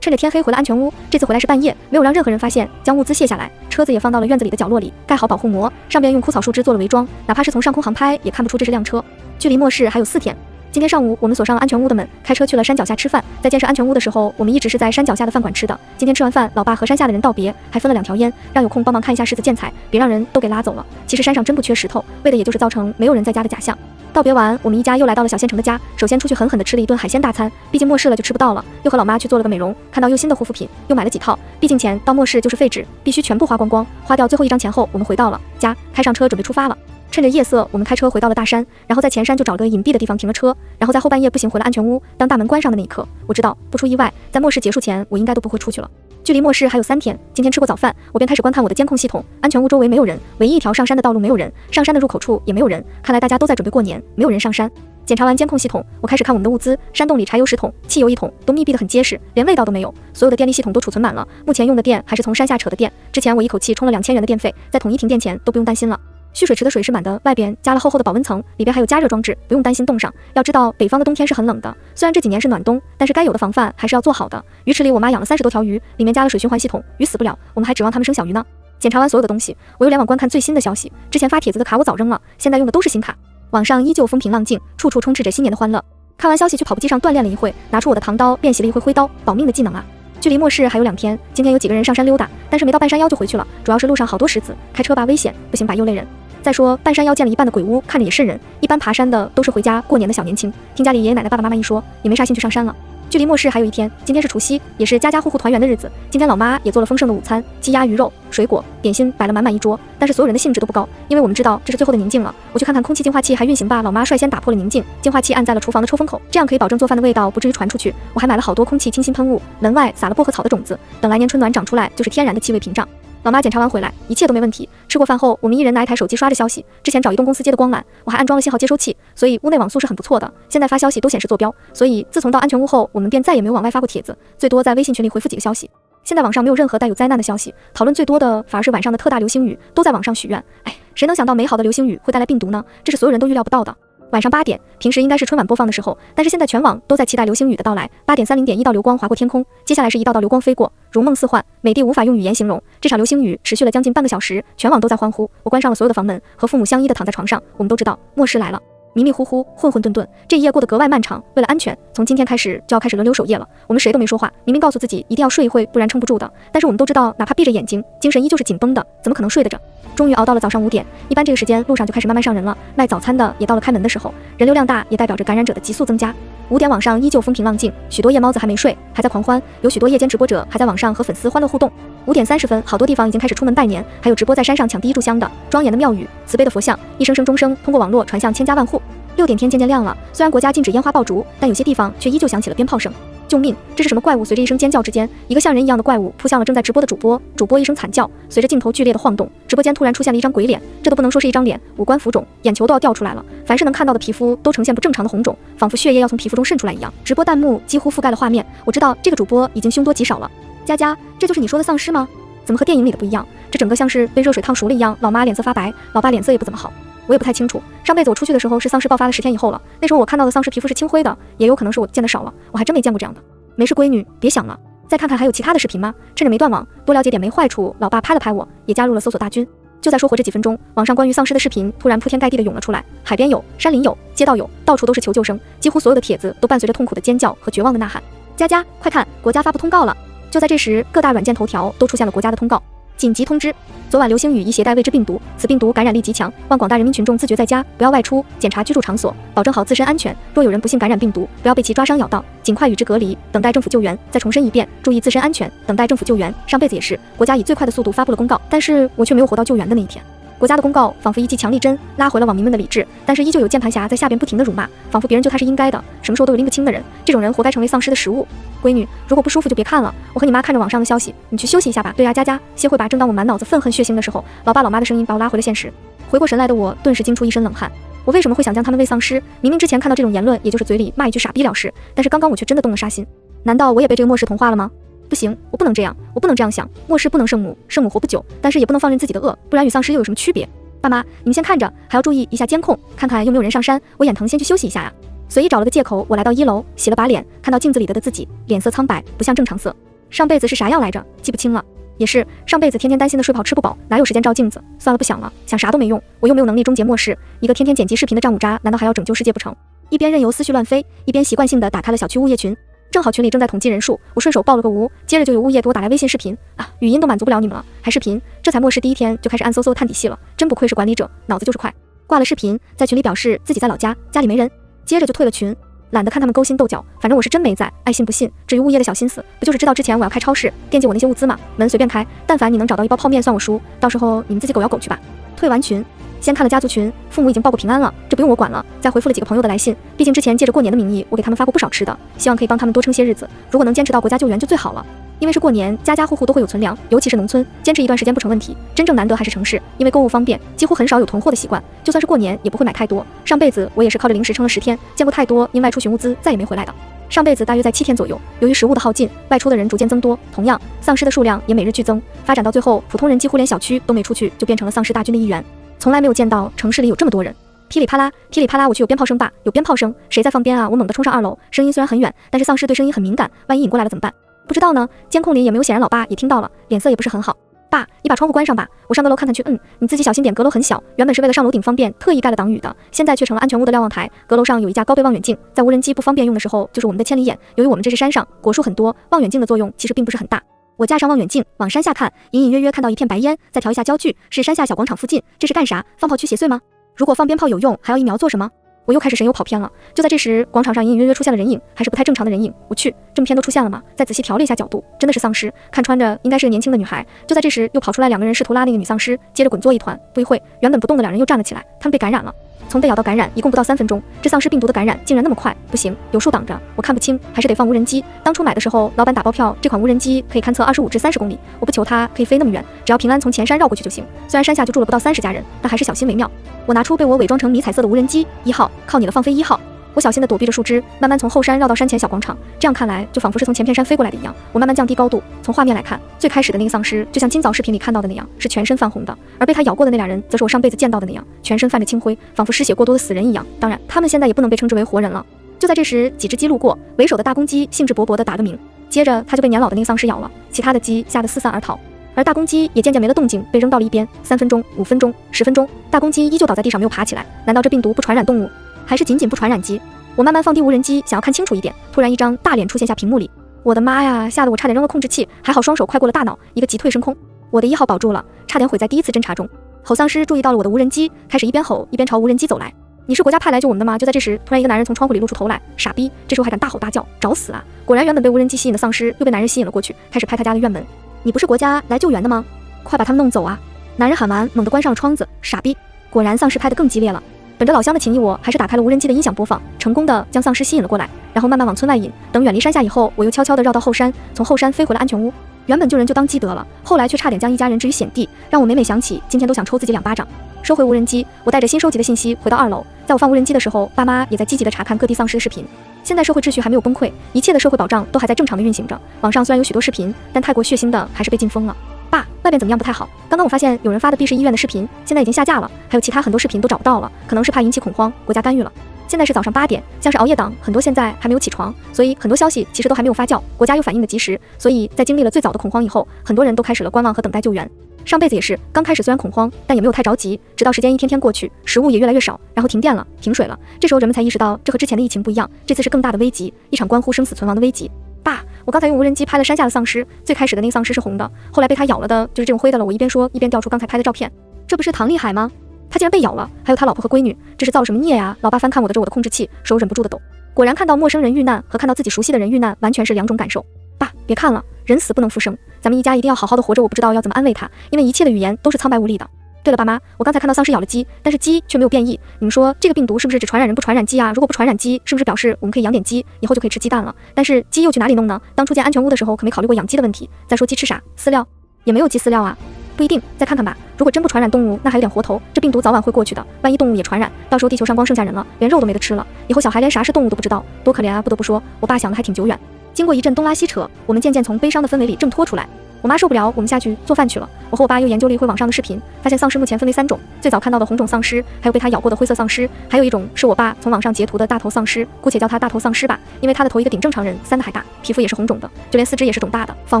趁着天黑回了安全屋，这次回来是半夜，没有让任何人发现，将物资卸下来，车子也放到了院子里的角落里，盖好保护膜，上边用枯草树枝做了伪装，哪怕是从上空航拍也看不出这是辆车。距离末世还有4天。今天上午，我们锁上了安全屋的门，开车去了山脚下吃饭。在建设安全屋的时候，我们一直是在山脚下的饭馆吃的。今天吃完饭，老爸和山下的人道别，还分了2条烟，让有空帮忙看一下柿子建材，别让人都给拉走了。其实山上真不缺石头，为的也就是造成没有人在家的假象。道别完，我们一家又来到了小县城的家，首先出去狠狠地吃了一顿海鲜大餐，毕竟末世了就吃不到了。又和老妈去做了个美容，看到又新的护肤品，又买了几套。毕竟钱到末世就是废纸，必须全部花光光。花掉最后1张钱后，我们回到了家，开上车准备出发了。趁着夜色，我们开车回到了大山，然后在前山就找了个隐蔽的地方停了车，然后在后半夜步行回了安全屋。当大门关上的那一刻，我知道不出意外，在末世结束前，我应该都不会出去了。距离末世还有3天，今天吃过早饭，我便开始观看我的监控系统。安全屋周围没有人，唯一一条上山的道路没有人，上山的入口处也没有人，看来大家都在准备过年，没有人上山。检查完监控系统，我开始看我们的物资。山洞里柴油10桶，汽油1桶，都密闭得很结实，连味道都没有。所有的电力系统都储存满了，目前用的电还是从山下扯的电。之前我一口气充了2000元的电费，在统一停电前都不用担心了。蓄水池的水是满的，外边加了厚厚的保温层，里边还有加热装置，不用担心冻上。要知道北方的冬天是很冷的，虽然这几年是暖冬，但是该有的防范还是要做好的。鱼池里我妈养了30多条鱼，里面加了水循环系统，鱼死不了，我们还指望它们生小鱼呢。检查完所有的东西，我又联网观看最新的消息。之前发帖子的卡我早扔了，现在用的都是新卡。网上依旧风平浪静，处处充斥着新年的欢乐。看完消息，去跑步机上锻炼了一会，拿出我的唐刀练习了一回挥刀，保命的技能啊。距离末世还有2天，今天有几个人上山溜达，但是没到半山腰就回去了，主要是路上好多石子，开车吧危险，不行吧又累人。再说半山腰建了一半的鬼屋，看着也瘆人。一般爬山的都是回家过年的小年轻，听家里爷爷奶奶爸爸妈妈一说，也没啥兴趣上山了。距离末世还有1天，今天是除夕，也是家家户户团圆的日子。今天老妈也做了丰盛的午餐，鸡鸭鱼肉、水果、点心摆了满满一桌，但是所有人的兴致都不高，因为我们知道这是最后的宁静了。我去看看空气净化器还运行吧。老妈率先打破了宁静，净化器按在了厨房的抽风口，这样可以保证做饭的味道不至于传出去。我还买了好多空气清新喷雾，门外撒了薄荷草的种子，等来年春暖长出来就是天然的气味屏障。老妈检查完回来，一切都没问题。吃过饭后，我们一人拿一台手机刷着消息。之前找移动公司接的光缆，我还安装了信号接收器，所以屋内网速是很不错的。现在发消息都显示坐标，所以自从到安全屋后，我们便再也没有往外发过帖子，最多在微信群里回复几个消息。现在网上没有任何带有灾难的消息，讨论最多的反而是晚上的特大流星雨，都在网上许愿。哎，谁能想到美好的流星雨会带来病毒呢？这是所有人都预料不到的。晚上8点，平时应该是春晚播放的时候，但是现在全网都在期待流星雨的到来。8点30点，一道流光划过天空，接下来是一道道流光飞过，如梦似幻，美丽无法用语言形容。这场流星雨持续了将近半个小时，全网都在欢呼。我关上了所有的房门，和父母相依的躺在床上。我们都知道末世来了。迷迷糊糊，混混沌沌，这一夜过得格外漫长。为了安全，从今天开始就要开始轮流守夜了。我们谁都没说话，明明告诉自己一定要睡一会，不然撑不住的。但是我们都知道，哪怕闭着眼睛，精神依旧是紧绷的，怎么可能睡得着？终于熬到了早上5点，一般这个时间路上就开始慢慢上人了，卖早餐的也到了开门的时候，人流量大也代表着感染者的急速增加。5点网上依旧风平浪静，许多夜猫子还没睡，还在狂欢，有许多夜间直播者还在网上和粉丝欢乐互动。5点30分，好多地方已经开始出门拜年，还有直播在山上抢第一炷香的，庄严的庙宇，慈悲的佛像，一声声钟声通过网络传向千家万户。6点天渐渐亮了，虽然国家禁止烟花爆竹，但有些地方却依旧响起了鞭炮声。救命！这是什么怪物？随着一声尖叫之间，一个像人一样的怪物扑向了正在直播的主播。主播一声惨叫，随着镜头剧烈的晃动，直播间突然出现了一张鬼脸。这都不能说是一张脸，五官浮肿，眼球都要掉出来了。凡是能看到的皮肤都呈现不正常的红肿，仿佛血液要从皮肤中渗出来一样。直播弹幕几乎覆盖了画面。我知道这个主播已经凶多吉少了。佳佳，这就是你说的丧尸吗？怎么和电影里的不一样？这整个像是被热水烫熟了一样。老妈脸色发白，老爸脸色也不怎么好。我也不太清楚，上辈子我出去的时候是丧尸爆发的10天以后了，那时候我看到的丧尸皮肤是青灰的，也有可能是我见的少了，我还真没见过这样的。没事闺女，别想了，再看看还有其他的视频吗？趁着没断网，多了解点没坏处。老爸拍了拍我，也加入了搜索大军。就在说回这几分钟，网上关于丧尸的视频突然铺天盖地的涌了出来，海边有，山林有，街道有，到处都是求救声，几乎所有的帖子都伴随着痛苦的尖叫和绝望的呐喊。佳佳，快看，国家发布通告了！就在这时，各大软件头条都出现了国家的通告。紧急通知：昨晚流星雨疑携带未知病毒，此病毒感染力极强，望广大人民群众自觉在家，不要外出，检查居住场所，保证好自身安全。若有人不幸感染病毒，不要被其抓伤咬到，尽快与之隔离，等待政府救援。再重申一遍，注意自身安全，等待政府救援。上辈子也是，国家以最快的速度发布了公告，但是我却没有活到救援的那一天。国家的公告仿佛一记强力针，拉回了网民们的理智，但是依旧有键盘侠在下边不停的辱骂，仿佛别人救他是应该的，什么时候都有拎不清的人，这种人活该成为丧尸的食物。闺女，如果不舒服就别看了，我和你妈看着网上的消息，你去休息一下吧。对啊，佳佳，歇会吧。正当我满脑子愤恨血腥的时候，老爸老妈的声音把我拉回了现实。回过神来的我顿时惊出一身冷汗，我为什么会想将他们喂丧尸？明明之前看到这种言论，也就是嘴里骂一句傻逼了事，但是刚刚我却真的动了杀心。难道我也被这个末世同化了吗？不行，我不能这样，我不能这样想。末世不能圣母，圣母活不久，但是也不能放任自己的恶，不然与丧尸又有什么区别？爸妈，你们先看着，还要注意一下监控，看看有没有人上山。我眼疼，先去休息一下呀。随意找了个借口，我来到1楼，洗了把脸，看到镜子里的自己，脸色苍白，不像正常色。上辈子是啥样来着？记不清了。也是，上辈子天天担心的睡不好吃不饱，哪有时间照镜子？算了，不想了，想啥都没用，我又没有能力终结末世。一个天天剪辑视频的战五渣，难道还要拯救世界不成？一边任由思绪乱飞，一边习惯性的打开了小区物业群。正好群里正在统计人数，我顺手报了个无，接着就有物业给我打来微信视频啊，语音都满足不了你们了，还视频，这才末世第一天就开始暗嗖嗖的探底细了，真不愧是管理者，脑子就是快。挂了视频，在群里表示自己在老家，家里没人，接着就退了群，懒得看他们勾心斗角，反正我是真没在，爱信不信。至于物业的小心思，不就是知道之前我要开超市，惦记我那些物资嘛，门随便开，但凡你能找到一包泡面算我输，到时候你们自己狗咬狗去吧。退完群，先看了家族群，父母已经报过平安了，这不用我管了。再回复了几个朋友的来信，毕竟之前借着过年的名义，我给他们发过不少吃的，希望可以帮他们多撑些日子。如果能坚持到国家救援就最好了，因为是过年，家家户户都会有存粮，尤其是农村，坚持一段时间不成问题。真正难得还是城市，因为购物方便，几乎很少有囤货的习惯，就算是过年也不会买太多。上辈子我也是靠着零食撑了10天，见过太多因外出寻物资再也没回来的。上辈子大约在7天左右，由于食物的耗尽，外出的人逐渐增多，同样丧尸的数量也每日剧增，发展到最后，普通人几乎连小区都没出去，就变成了丧尸大军的一员。从来没有见到城市里有这么多人，噼里啪啦，噼里啪啦，我去有鞭炮声吧，有鞭炮声，谁在放鞭啊？我猛地冲上2楼，声音虽然很远，但是丧尸对声音很敏感，万一引过来了怎么办？不知道呢，监控里也没有显然，老爸也听到了，脸色也不是很好。爸，你把窗户关上吧，我上个楼看看去。你自己小心点，阁楼很小，原本是为了上楼顶方便，特意盖了挡雨的，现在却成了安全屋的瞭望台。阁楼上有一架高倍望远镜，在无人机不方便用的时候，就是我们的千里眼。由于我们这是山上，果树很多，望远镜的作用其实并不是很大。我架上望远镜往山下看，隐隐约约看到一片白烟，再调一下焦距，是山下小广场附近，这是干啥？放炮驱邪祟吗？如果放鞭炮有用，还要疫苗做什么？我又开始神游跑偏了。就在这时，广场上隐隐约约出现了人影，还是不太正常的人影。我去，这么偏都出现了吗？再仔细调了一下角度，真的是丧尸，看穿着应该是个年轻的女孩。就在这时，又跑出来2个人，试图拉那个女丧尸，接着滚作一团。不一会，原本不动的2人又站了起来，他们被感染了。从被咬到感染一共不到3分钟，这丧尸病毒的感染竟然那么快，不行，有树挡着，我看不清，还是得放无人机。当初买的时候，老板打包票，这款无人机可以勘测25至30公里，我不求它可以飞那么远，只要平安从前山绕过去就行。虽然山下就住了不到30家人，但还是小心为妙。我拿出被我伪装成迷彩色的无人机，1号，靠你了，放飞1号。我小心地躲避着树枝，慢慢从后山绕到山前小广场，这样看来就仿佛是从前片山飞过来的一样。我慢慢降低高度，从画面来看，最开始的那个丧尸就像今早视频里看到的那样，是全身泛红的，而被他咬过的那2人则是我上辈子见到的那样，全身泛着青灰，仿佛失血过多的死人一样。当然，他们现在也不能被称之为活人了。就在这时，几只鸡路过，为首的大公鸡兴致勃勃地打个鸣，接着他就被年老的那个丧尸咬了，其他的鸡吓得四散而逃。而大公鸡也渐渐没了动静，被扔到了一边。3分钟、5分钟、10分钟，大公鸡依旧倒在地上没有爬起来。难道这病毒不传染动物，还是仅仅不传染鸡？我慢慢放低无人机，想要看清楚一点，突然一张大脸出现下屏幕里。我的妈呀，吓得我差点扔了控制器，还好双手快过了大脑，一个急退升空。我的1号保住了，差点毁在第1次侦查中。吼丧尸注意到了我的无人机，开始一边吼一边朝无人机走来。你是国家派来救我们的吗？就在这时，突然一个男人从窗户里露出头来，傻逼，这时候还敢大吼大叫，找死啊！果然原本被无人机吸引的丧尸又被男人吸引了过去，开始拍他家的院门。你不是国家来救援的吗？快把他们弄走啊！男人喊完，猛地关上了窗子，傻逼！果然丧尸拍得更激烈了。本着老乡的情谊，我还是打开了无人机的音响播放，成功的将丧尸吸引了过来，然后慢慢往村外引。等远离山下以后，我又悄悄地绕到后山，从后山飞回了安全屋。原本救人就当积德了，后来却差点将一家人置于险地，让我每每想起，今天都想抽自己2巴掌。收回无人机，我带着新收集的信息回到2楼。在我放无人机的时候，爸妈也在积极地查看各地丧尸视频。现在社会秩序还没有崩溃，一切的社会保障都还在正常的运行着。网上虽然有许多视频，但太过血腥的还是被禁封了。爸，外边怎么样？不太好。刚刚我发现有人发的 B 市医院的视频，现在已经下架了，还有其他很多视频都找不到了，可能是怕引起恐慌，国家干预了。现在是早上8点，像是熬夜党，很多现在还没有起床，所以很多消息其实都还没有发酵，国家又反应的及时，所以在经历了最早的恐慌以后，很多人都开始了观望和等待救援。上辈子也是，刚开始虽然恐慌，但也没有太着急，直到时间一天天过去，食物也越来越少，然后停电了，停水了，这时候人们才意识到，这和之前的疫情不一样，这次是更大的危机，一场关乎生死存亡的危机。爸，我刚才用无人机拍了山下的丧尸，最开始的那个丧尸是红的，后来被他咬了的就是这种灰的了。我一边说一边调出刚才拍的照片，这不是唐立海吗？他竟然被咬了，还有他老婆和闺女，这是造了什么孽呀？老爸翻看我的控制器，手忍不住的抖。果然看到陌生人遇难和看到自己熟悉的人遇难完全是2种感受。爸，别看了，人死不能复生，咱们一家一定要好好的活着。我不知道要怎么安慰他，因为一切的语言都是苍白无力的。对了，爸妈，我刚才看到丧尸咬了鸡，但是鸡却没有变异。你们说这个病毒是不是只传染人不传染鸡啊？如果不传染鸡，是不是表示我们可以养点鸡，以后就可以吃鸡蛋了？但是鸡又去哪里弄呢？当初建安全屋的时候可没考虑过养鸡的问题。再说鸡吃啥？饲料？也没有鸡饲料啊。不一定，再看看吧。如果真不传染动物，那还有点活头，这病毒早晚会过去的。万一动物也传染，到时候地球上光剩下人了，连肉都没得吃了，以后小孩连啥是动物都不知道，多可怜啊！不得不说，我爸想的还挺久远。经过一阵东拉西扯，我们渐渐从悲伤的氛围里挣脱出来。我妈受不了，我们下去做饭去了。我和我爸又研究了一回网上的视频，发现丧尸目前分为3种，最早看到的红种丧尸，还有被它咬过的灰色丧尸，还有一种是我爸从网上截图的大头丧尸，姑且叫它大头丧尸吧，因为它的头一个顶正常人3的还大，皮肤也是红肿的，就连4肢也是肿大的，仿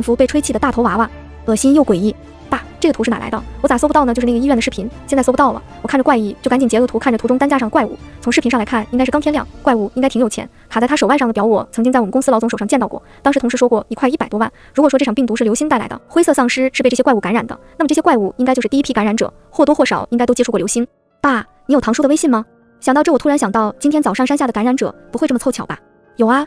佛被吹气的大头娃娃，恶心又诡异。爸，这个图是哪来的？我咋搜不到呢？就是那个医院的视频，现在搜不到了。我看着怪异，就赶紧截了图，看着图中担架上怪物。从视频上来看，应该是刚天亮，怪物应该挺有钱。卡在他手腕上的表我曾经在我们公司老总手上见到过，当时同事说过1块100多万。如果说这场病毒是流星带来的，灰色丧尸是被这些怪物感染的，那么这些怪物应该就是第一批感染者，或多或少应该都接触过流星。爸，你有堂叔的微信吗？想到这，我突然想到今天早上山下的感染者不会这么凑巧吧？有啊，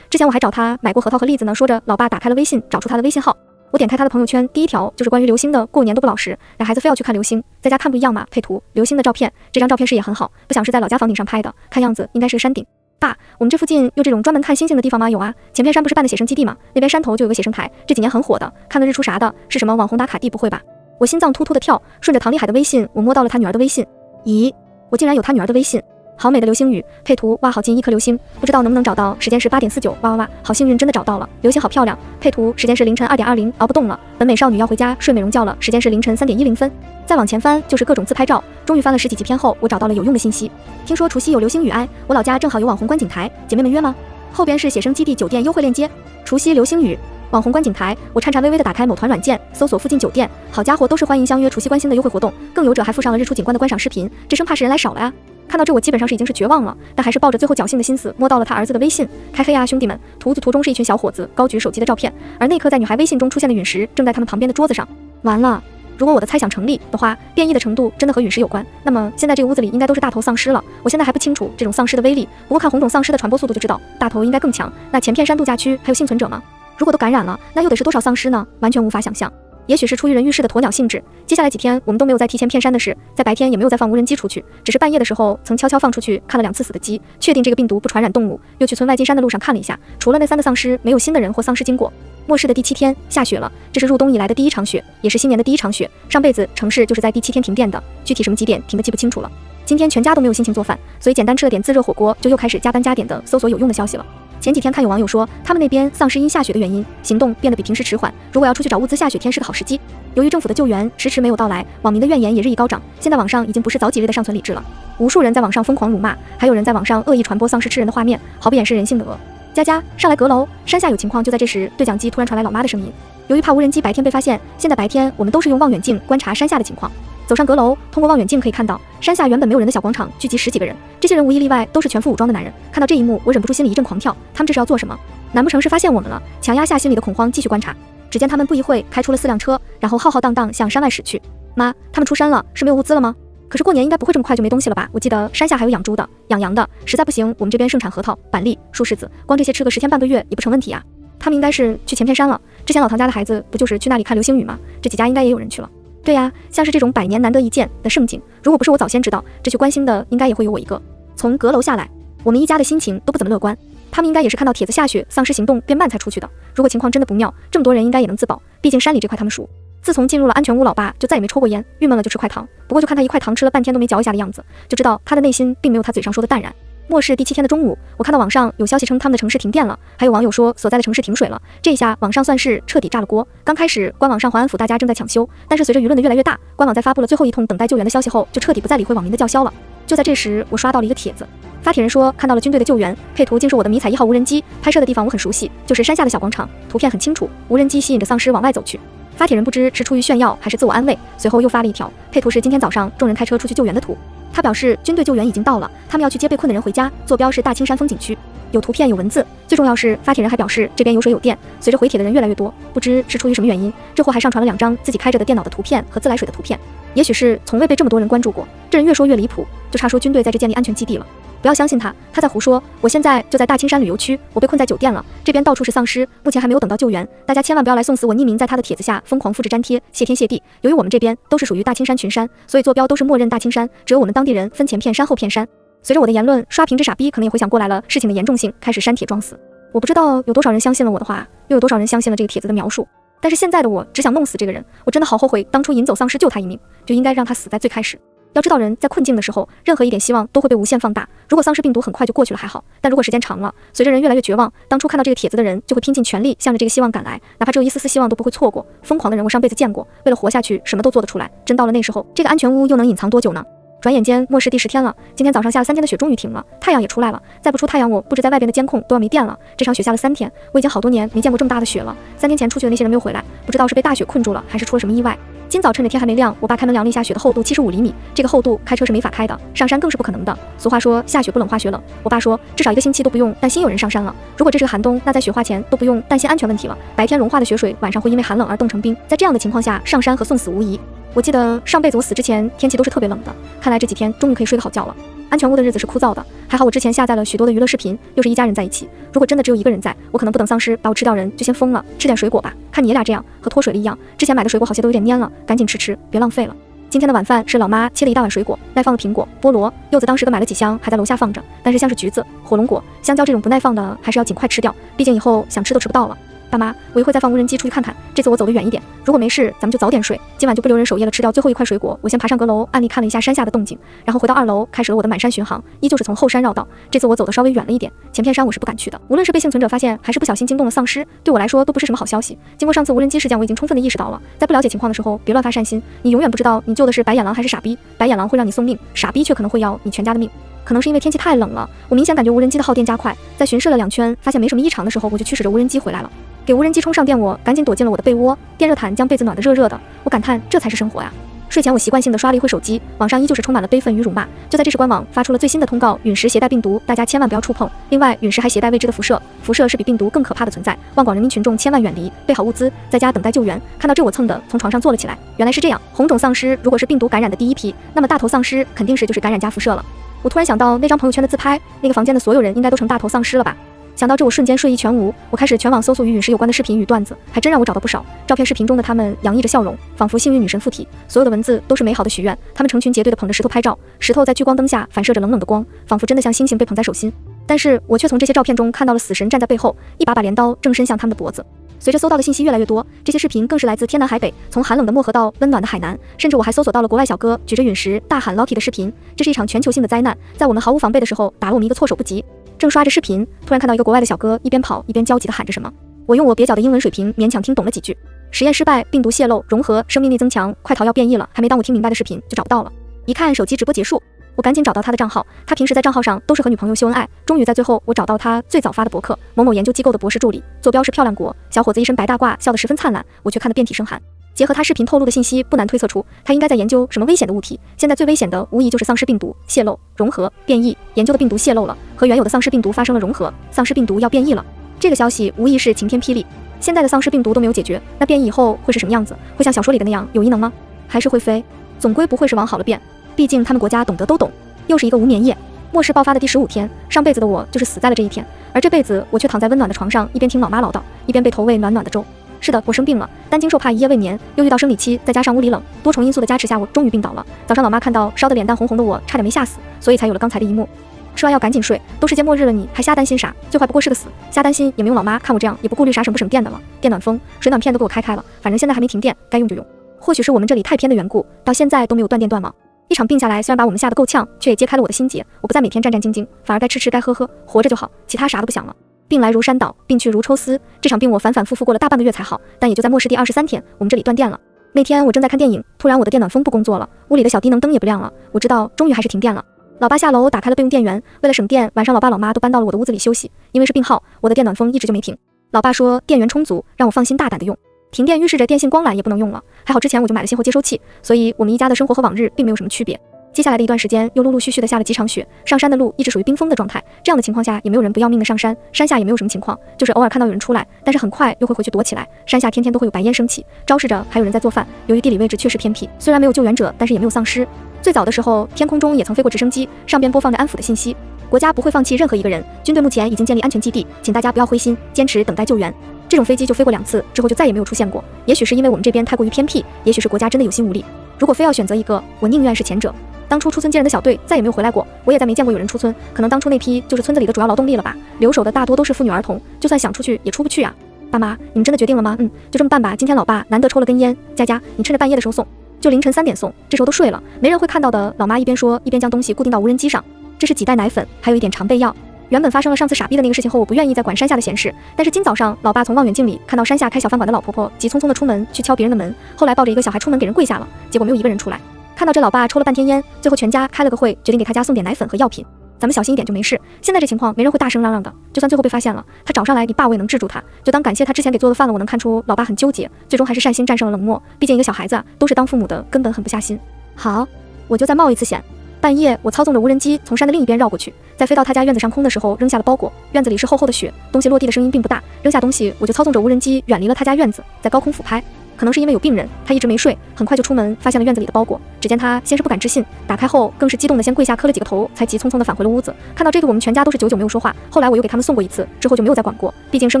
之前我还找他买过核桃和栗子呢，说着老爸打开了微信，找出他的微信号。我点开他的朋友圈，第一条就是关于流星的，过年都不老实，俩孩子非要去看流星，在家看不一样嘛，配图流星的照片，这张照片视野很好，不像是在老家房顶上拍的，看样子应该是个山顶。爸，我们这附近有这种专门看星星的地方吗？有啊，前片山不是办的写生基地吗？那边山头就有个写生台，这几年很火的，看个日出啥的，是什么网红打卡地？不会吧？我心脏突突的跳，顺着唐立海的微信，我摸到了他女儿的微信。咦，我竟然有他女儿的微信。好美的流星雨，配图哇，好近1颗流星，不知道能不能找到，时间是8点49，哇，好幸运，真的找到了，流星好漂亮，配图时间是凌晨2点20，熬不动了，本美少女要回家睡美容觉了，时间是凌晨3点10分。再往前翻就是各种自拍照，终于翻了10几集片后，我找到了有用的信息。听说除夕有流星雨哎，我老家正好有网红观景台，姐妹们约吗？后边是写生基地酒店优惠链接，除夕流星雨。网红观景台，我颤颤巍巍地打开某团软件，搜索附近酒店，好家伙，都是欢迎相约除夕观星的优惠活动，更有者还附上了日出景观的观赏视频，这生怕是人来少了呀。看到这我基本上是已经是绝望了，但还是抱着最后侥幸的心思摸到了他儿子的微信，开黑啊兄弟们！图中是一群小伙子高举手机的照片，而那颗在女孩微信中出现的陨石正在他们旁边的桌子上。完了，如果我的猜想成立的话，变异的程度真的和陨石有关，那么现在这个屋子里应该都是大头丧尸了。我现在还不清楚这种丧尸的威力，不过看红种丧尸的传播速度就知道，大头应该更强。那前片山度假区还有幸存者吗？如果都感染了，那又得是多少丧尸呢？完全无法想象。也许是出于人遇事的鸵鸟性质，接下来几天我们都没有再提前片山的事，在白天也没有再放无人机出去，只是半夜的时候曾悄悄放出去看了2次死的鸡，确定这个病毒不传染动物，又去村外进山的路上看了一下，除了那3个丧尸，没有新的人或丧尸经过。末世的第7天下雪了，这是入冬以来的第1场雪，也是新年的第1场雪。上辈子城市就是在第7天停电的，具体什么几点停的记不清楚了。今天全家都没有心情做饭，所以简单吃了点自热火锅，就又开始加班加点的搜索有用的消息了。前几天看有网友说，他们那边丧尸因下雪的原因，行动变得比平时迟缓，如果要出去找物资，下雪天是个好时机。由于政府的救援迟迟没有到来，网民的怨言也日益高涨。现在网上已经不是早几日的尚存理智了，无数人在网上疯狂辱骂，还有人在网上恶意传播丧尸吃人的画面，毫不掩饰人性的恶。佳佳，上来阁楼，山下有情况。就在这时，对讲机突然传来老妈的声音。由于怕无人机白天被发现，现在白天我们都是用望远镜观察山下的情况。走上阁楼，通过望远镜可以看到，山下原本没有人的小广场聚集10几个人，这些人无一例外都是全副武装的男人。看到这一幕，我忍不住心里一阵狂跳，他们这是要做什么？难不成是发现我们了？强压下心里的恐慌，继续观察。只见他们不一会开出了4辆车，然后浩浩荡荡向山外驶去。妈，他们出山了，是没有物资了吗？可是过年应该不会这么快就没东西了吧？我记得山下还有养猪的、养羊的，实在不行，我们这边盛产核桃、板栗、树柿子，光这些吃个10天半个月也不成问题啊。他们应该是去前片山了，之前老唐家的孩子不就是去那里看流星雨吗？这几家应该也有人去了。对呀，像是这种100年难得一见的盛景，如果不是我早先知道，这去关心的应该也会有我一个。从阁楼下来，我们一家的心情都不怎么乐观。他们应该也是看到帖子下雪，丧尸行动变慢才出去的。如果情况真的不妙，这么多人应该也能自保，毕竟山里这块他们熟。自从进入了安全屋，老爸就再也没抽过烟，郁闷了就吃块糖。不过就看他一块糖吃了半天都没嚼一下的样子，就知道他的内心并没有他嘴上说的淡然。末世第7天的中午，我看到网上有消息称他们的城市停电了，还有网友说所在的城市停水了。这一下网上算是彻底炸了锅。刚开始官网上环安府大家正在抢修，但是随着舆论的越来越大，官网在发布了最后一通等待救援的消息后，就彻底不再理会网民的叫嚣了。就在这时，我刷到了一个帖子，发帖人说看到了军队的救援，配图竟是我的迷彩1号无人机，拍摄的地方我很熟悉，就是山下的小广场，图片很清楚，无人机吸引着丧尸往外走去。发帖人不知是出于炫耀还是自我安慰，随后又发了一条，配图是今天早上众人开车出去救援的图。他表示军队救援已经到了，他们要去接被困的人回家，坐标是大青山风景区。有图片有文字，最重要是发帖人还表示这边有水有电。随着回帖的人越来越多，不知是出于什么原因，这货还上传了2张自己开着的电脑的图片和自来水的图片。也许是从未被这么多人关注过，这人越说越离谱，就差说军队在这建立安全基地了。不要相信他，他在胡说。我现在就在大青山旅游区，我被困在酒店了，这边到处是丧尸，目前还没有等到救援，大家千万不要来送死我。匿名在他的帖子下疯狂复制粘贴，谢天谢地。由于我们这边都是属于大青山群山，所以坐标都是默认大青山，只有我们当地人分前片山后片山。随着我的言论，刷屏之傻逼可能也回想过来了事情的严重性，开始删帖装死。我不知道有多少人相信了我的话，又有多少人相信了这个帖子的描述，但是现在的我只想弄死这个人。我真的好后悔当初引走丧尸救他一命，就应该让他死在最开始。要知道人在困境的时候，任何一点希望都会被无限放大。如果丧尸病毒很快就过去了还好，但如果时间长了，随着人越来越绝望，当初看到这个帖子的人就会拼尽全力向着这个希望赶来，哪怕只有一丝丝希望都不会错过。疯狂的人我上辈子见过，为了活下去什么都做得出来。真到了那时候，这个安全屋又能隐藏多久呢？转眼间末世第10天了，今天早上下了3天的雪终于停了，太阳也出来了。再不出太阳，我不知在外边的监控都要没电了。这场雪下了3天，我已经好多年没见过这么大的雪了。3天前出去的那些人没有回来，不知道是被大雪困住了，还是出了什么意外。今早趁着天还没亮，我爸开门量了一下雪的厚度75厘米，这个厚度开车是没法开的，上山更是不可能的。俗话说下雪不冷化雪冷，我爸说至少1个星期都不用担心有人上山了。如果这是个寒冬，那在雪化前都不用担心安全问题了。白天融化的雪水晚上会因为寒冷而冻成冰，在这样的情况下上山和送死无疑。我记得上辈子我死之前天气都是特别冷的，看来这几天终于可以睡个好觉了。安全屋的日子是枯燥的，还好我之前下载了许多的娱乐视频，又是一家人在一起。如果真的只有一个人在，我可能不等丧尸把我吃掉人就先疯了。吃点水果吧，看你爷俩这样和脱水了一样。之前买的水果好些都有点蔫了，赶紧吃，别浪费了。今天的晚饭是老妈切了一大碗水果，耐放的苹果、菠萝、柚子，当时的买了几箱还在楼下放着，但是像是橘子、火龙果、香蕉这种不耐放的还是要尽快吃掉，毕竟以后想吃都吃不到了。大妈，我一会再放无人机出去看看，这次我走得远一点，如果没事咱们就早点睡，今晚就不留人守夜了，吃掉最后一块水果。我先爬上阁楼，暗地看了一下山下的动静，然后回到2楼，开始了我的满山巡航，依旧是从后山绕道。这次我走得稍微远了一点，前片山我是不敢去的，无论是被幸存者发现，还是不小心惊动了丧尸，对我来说都不是什么好消息。经过上次无人机事件，我已经充分的意识到了，在不了解情况的时候，别乱发善心，你永远不知道你救的是白眼狼还是傻逼，白眼狼会让你送命，傻逼却可能会要你全家的命。可能是因为天气太冷了，我明显感觉无人机的耗电加快，在巡视了2圈，发现没什么异常的时候，我就驱使着无人机回来了。给无人机充上电，我赶紧躲进了我的被窝，电热毯将被子暖得热热的，我感叹这才是生活呀。睡前我习惯性的刷了一会手机，网上依旧是充满了悲愤与辱骂。就在这时，官网发出了最新的通告：陨石携带病毒，大家千万不要触碰。另外，陨石还携带未知的辐射，辐射是比病毒更可怕的存在，万广人民群众千万远离，备好物资，在家等待救援。看到这，我蹭的从床上坐了起来。原来是这样，红种丧尸如果是病毒感染的第一批，那么大头丧尸肯定就是感染加辐射了。我突然想到那张朋友圈的自拍，那个房间的所有人应该都成大头丧尸了吧？想到这，我瞬间睡意全无。我开始全网搜索与陨石有关的视频与段子，还真让我找到不少。照片、视频中的他们洋溢着笑容，仿佛幸运女神附体。所有的文字都是美好的许愿。他们成群结队地捧着石头拍照，石头在聚光灯下反射着冷冷的光，仿佛真的像星星被捧在手心。但是我却从这些照片中看到了死神站在背后，一把把镰刀正伸向他们的脖子。随着搜到的信息越来越多，这些视频更是来自天南海北，从寒冷的漠河到温暖的海南，甚至我还搜索到了国外小哥举着陨石大喊 Lucky 的视频。这是一场全球性的灾难，在我们毫无防备的时候，打了我们一个措手不及。正刷着视频，突然看到一个国外的小哥一边跑一边焦急地喊着什么。我用我蹩脚的英文水平勉强听懂了几句。实验失败，病毒泄露，融合，生命力增强，快逃要变异了。还没当我听明白的视频就找不到了。一看手机直播结束，我赶紧找到他的账号。他平时在账号上都是和女朋友秀恩爱。终于在最后，我找到他最早发的博客，某某研究机构的博士助理，坐标是漂亮国。小伙子一身白大褂，笑得十分灿烂，我却看得遍体生寒。结合他视频透露的信息，不难推测出他应该在研究什么危险的物体。现在最危险的无疑就是丧尸病毒泄露、融合、变异。研究的病毒泄露了，和原有的丧尸病毒发生了融合，丧尸病毒要变异了。这个消息无疑是晴天霹雳。现在的丧尸病毒都没有解决，那变异以后会是什么样子？会像小说里的那样有异能吗？还是会飞？总归不会是往好了变，毕竟他们国家懂得都懂。又是一个无眠夜，末世爆发的第15天，上辈子的我就是死在了这一天，而这辈子我却躺在温暖的床上，一边听老妈唠叨，一边被投喂暖暖的粥。是的，我生病了，担惊受怕，一夜未眠，又遇到生理期，再加上屋里冷，多重因素的加持下，我终于病倒了。早上老妈看到烧得脸蛋红红的我，差点没吓死，所以才有了刚才的一幕。吃完药赶紧睡，都世界末日了，你还瞎担心啥？最坏不过是个死，瞎担心也没用。老妈看我这样，也不顾虑啥省不省电的了，电暖风、水暖片都给我开了，反正现在还没停电，该用就用。或许是我们这里太偏的缘故，到现在都没有断电断网。一场病下来，虽然把我们吓得够呛，却也揭开了我的心结。我不再每天战战兢兢，反而该吃吃该喝喝，活着就好，其他啥都不想了。病来如山倒，病去如抽丝。这场病我反反复复过了大半个月才好，但也就在末世第23天，我们这里断电了。那天我正在看电影，突然我的电暖风不工作了，屋里的小低能灯也不亮了。我知道，终于还是停电了。老爸下楼打开了备用电源，为了省电，晚上老爸老妈都搬到了我的屋子里休息。因为是病号，我的电暖风一直就没停。老爸说电源充足，让我放心大胆的用。停电预示着电信光缆也不能用了，还好之前我就买了信后接收器，所以我们一家的生活和往日并没有什么区别。接下来的一段时间又陆陆续续的下了几场雪，上山的路一直属于冰封的状态。这样的情况下也没有人不要命的上山，山下也没有什么情况，就是偶尔看到有人出来，但是很快又会回去躲起来。山下天天都会有白烟升起，昭示着还有人在做饭。由于地理位置确实偏僻，虽然没有救援者，但是也没有丧尸。最早的时候，天空中也曾飞过直升机，上边播放着安抚的信息。国家不会放弃任何一个人，军队目前已经建立安全基地，请大家不要灰心，坚持等待救援。这种飞机就飞过2次，之后就再也没有出现过。也许是因为我们这边太过于偏僻，也许是国家真的有心无力。如果非要选择一个，我宁愿是前者。当初出村接人的小队再也没有回来过，我也再没见过有人出村，可能当初那批就是村子里的主要劳动力了吧。留守的大多都是妇女儿童，就算想出去也出不去啊。爸妈，你们真的决定了吗？就这么办吧。今天老爸难得抽了根烟，佳佳，你趁着半夜的时候送，就凌晨3点送，这时候都睡了，没人会看到的。老妈一边说一边将东西固定到无人机上，这是几袋奶粉，还有一点常备药。原本发生了上次傻逼的那个事情后，我不愿意再管山下的闲事，但是今早上老爸从望远镜里看到山下开小饭馆的老婆婆急匆匆的出门去敲别人的门，后来抱着一个小孩出门给人跪下了，结果没有一个人出来。看到这老爸抽了半天烟，最后全家开了个会，决定给他家送点奶粉和药品。咱们小心一点就没事，现在这情况没人会大声嚷嚷的，就算最后被发现了，他找上来你爸我也能制住他，就当感谢他之前给做的饭了。我能看出老爸很纠结，最终还是善心战胜了冷漠，毕竟一个小孩子都是当父母的根本狠不下心。好，我就再冒一次险。半夜我操纵着无人机从山的另一边绕过去，在飞到他家院子上空的时候扔下了包裹。院子里是厚厚的雪，东西落地的声音并不大，扔下东西我就操纵着无人机远离了他家院子，在高空俯拍。可能是因为有病人，他一直没睡，很快就出门，发现了院子里的包裹。只见他先是不敢置信，打开后更是激动的先跪下磕了几个头，才急匆匆的返回了屋子。看到这个，我们全家都是久久没有说话。后来我又给他们送过一次，之后就没有再管过。毕竟生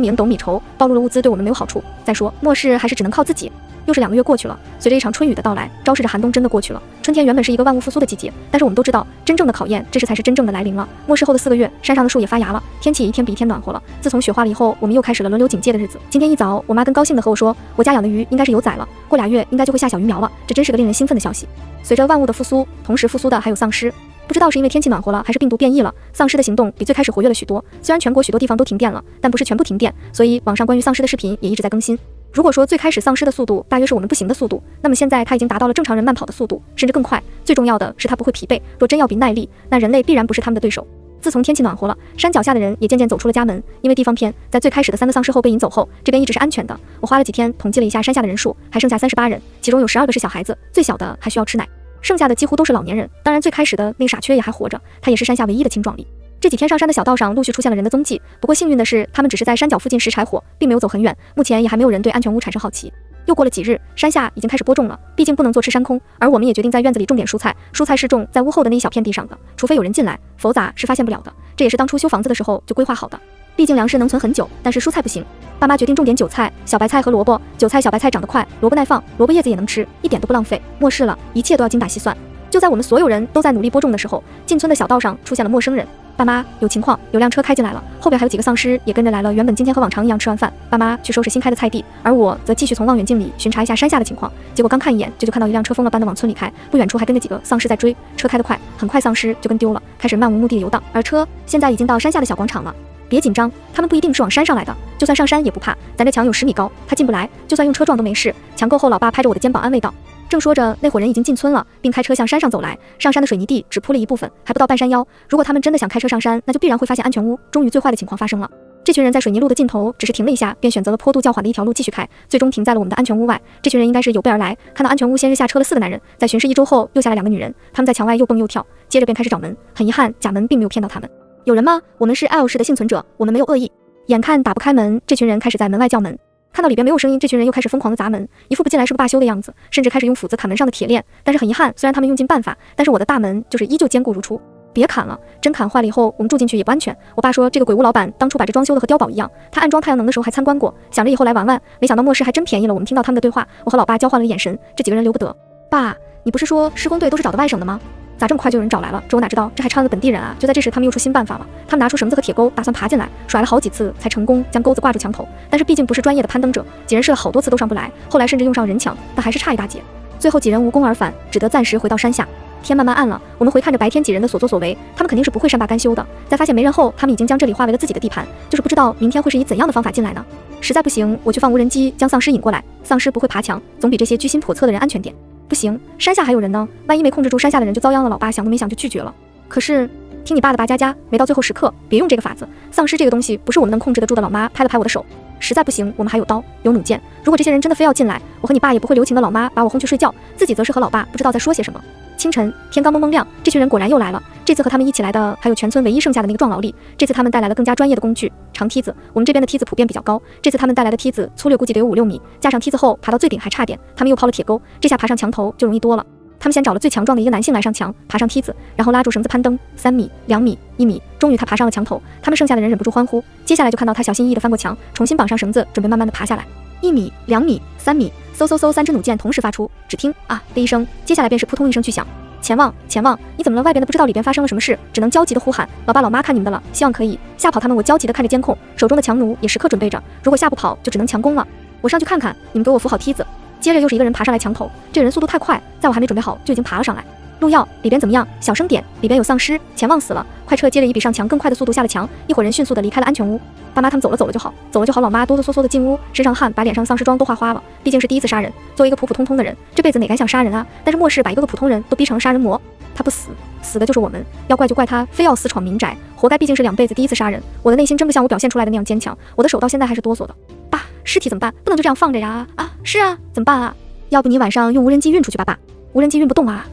米斗米稠，暴露了物资对我们没有好处。再说末世还是只能靠自己。又是2个月过去了，随着一场春雨的到来，昭示着寒冬真的过去了。春天原本是一个万物复苏的季节，但是我们都知道，真正的考验，这时才是真正的来临了。末世后的4个月，山上的树也发芽了，天气也一天比一天暖和了。自从雪化了以后，我们又开始了轮流警戒的日子。今天一早，我妈跟高兴的和我说，我家养的鱼应该是有崽了，过2月应该就会下小鱼苗了。这真是个令人兴奋的消息。随着万物的复苏，同时复苏的还有丧尸。不知道是因为天气暖和了，还是病毒变异了，丧尸的行动比最开始活跃了许多。虽然全国许多地方都停电了，但不是全部停电，所以网上关于丧尸的视频也一直在更新。如果说最开始丧尸的速度大约是我们步行的速度，那么现在它已经达到了正常人慢跑的速度，甚至更快。最重要的是它不会疲惫，若真要比耐力，那人类必然不是他们的对手。自从天气暖和了，山脚下的人也渐渐走出了家门。因为地方偏，在最开始的3个丧尸后被引走后，这边一直是安全的。我花了几天统计了一下山下的人数，还剩下38人，其中有12个是小孩子，最小的还需要吃奶，剩下的几乎都是老年人。当然，最开始的那个傻缺也还活着，他也是山下唯一的青壮力。这几天上山的小道上陆续出现了人的踪迹，不过幸运的是，他们只是在山脚附近拾柴火，并没有走很远。目前也还没有人对安全屋产生好奇。又过了几日，山下已经开始播种了，毕竟不能坐吃山空，而我们也决定在院子里种点蔬菜。蔬菜是种在屋后的那一小片地上的，除非有人进来，否则是发现不了的。这也是当初修房子的时候就规划好的。毕竟粮食能存很久，但是蔬菜不行。爸妈决定种点韭菜、小白菜和萝卜。韭菜、小白菜长得快，萝卜耐放，萝卜叶子也能吃，一点都不浪费。末世了，一切都要精打细算。就在我们所有人都在努力播种的时候，进村的小道上出现了陌生人。爸妈，有情况，有辆车开进来了，后边还有几个丧尸也跟着来了。原本今天和往常一样吃完饭，爸妈去收拾新开的菜地，而我则继续从望远镜里巡查一下山下的情况。结果刚看一眼，就看到一辆车疯了般的往村里开，不远处还跟着几个丧尸在追。车开得快，很快丧尸就跟丢了，开始漫无目的的游荡。而车现在已经到山下的小广场了。别紧张，他们不一定是往山上来的，就算上山也不怕，咱这墙有10米高，他进不来，就算用车撞都没事。墙够后，老爸拍着我的肩膀安慰道。正说着，那伙人已经进村了，并开车向山上走来。上山的水泥地只铺了一部分，还不到半山腰。如果他们真的想开车上山，那就必然会发现安全屋。终于，最坏的情况发生了。这群人在水泥路的尽头只是停了一下，便选择了坡度较缓的一条路继续开，最终停在了我们的安全屋外。这群人应该是有备而来，看到安全屋先是下车了4个男人，在巡视1周后又下来2个女人，他们在墙外又蹦又跳，接着便开始找门。很遗憾，假门并没有骗到他们。有人吗？我们是 L 市的幸存者，我们没有恶意。眼看打不开门，这群人开始在门外叫门。看到里边没有声音，这群人又开始疯狂的砸门，一副不进来是不罢休的样子，甚至开始用斧子砍门上的铁链。但是很遗憾，虽然他们用尽办法，但是我的大门就是依旧坚固如初。别砍了，真砍坏了以后我们住进去也不安全。我爸说这个鬼屋老板当初把这装修的和碉堡一样，他安装太阳能的时候还参观过，想着以后来玩玩，没想到末世还真便宜了。我们听到他们的对话，我和老爸交换了眼神，这几个人留不得。爸，你不是说施工队都是找的外省的吗？咋这么快就有人找来了？这我哪知道，这还差了个本地人啊！就在这时，他们又出新办法了。他们拿出绳子和铁钩，打算爬进来，甩了好几次才成功将钩子挂住墙头。但是毕竟不是专业的攀登者，几人试了好多次都上不来，后来甚至用上人墙，但还是差一大截。最后几人无功而返，只得暂时回到山下。天慢慢暗了，我们回看着白天几人的所作所为，他们肯定是不会善罢甘休的。在发现没人后，他们已经将这里划为了自己的地盘，就是不知道明天会是以怎样的方法进来呢？实在不行，我去放无人机将丧尸引过来。丧尸不会爬墙，总比这些居心叵测的人安全点。不行，山下还有人呢，万一没控制住山下的人就遭殃了。老爸想都没想就拒绝了。可是听你爸的吧，佳佳，没到最后时刻别用这个法子，丧尸这个东西不是我们能控制得住的。老妈拍了拍我的手，实在不行我们还有刀有弩箭，如果这些人真的非要进来，我和你爸也不会留情的。老妈把我轰去睡觉，自己则是和老爸不知道在说些什么。清晨，天刚蒙蒙亮，这群人果然又来了。这次和他们一起来的还有全村唯一剩下的那个壮劳力。这次他们带来了更加专业的工具，长梯子。我们这边的梯子普遍比较高，这次他们带来的梯子粗略估计得有5、6米，架上梯子后爬到最顶还差点。他们又抛了铁钩，这下爬上墙头就容易多了。他们先找了最强壮的一个男性来上墙，爬上梯子，然后拉住绳子攀登，3米、2米、1米，终于他爬上了墙头。他们剩下的人忍不住欢呼。接下来就看到他小心翼翼地翻过墙，重新绑上绳子，准备慢慢地爬下来。1米、2米、3米，嗖嗖嗖，3支弩箭同时发出，只听啊的一声，接下来便是扑通一声巨响。前望，前望！你怎么了？外边的不知道里边发生了什么事，只能焦急地呼喊。老爸老妈看你们的了，希望可以吓跑他们。我焦急地看着监控，手中的强弩也时刻准备着，如果吓不跑就只能强攻了。我上去看看，你们给我扶好梯子。接着又是一个人爬上来墙头，这个人速度太快，在我还没准备好就已经爬了上来。路药里边怎么样？小声点，里边有丧尸，前望死了，快撤！接着以比上墙更快的速度下了墙，一伙人迅速地离开了安全屋。爸妈他们走了就好，走了就好。老妈哆哆嗦嗦地进屋，身上汗把脸上丧尸妆都画花了，毕竟是第一次杀人，作为一个普普通通的人，这辈子哪敢想杀人啊？但是末世把一个普通人都逼成了杀人魔，他不死，死的就是我们。要怪就怪他非要私闯民宅，活该，毕竟是2辈子第一次杀人。我的内心真不像我表现出来的那样坚强，我的手到现在还是哆嗦的。爸，尸体怎么办？不能就这样放着呀！啊，是啊，怎么办啊？要不你晚上用无人机运出去吧，爸。无人机运不动啊。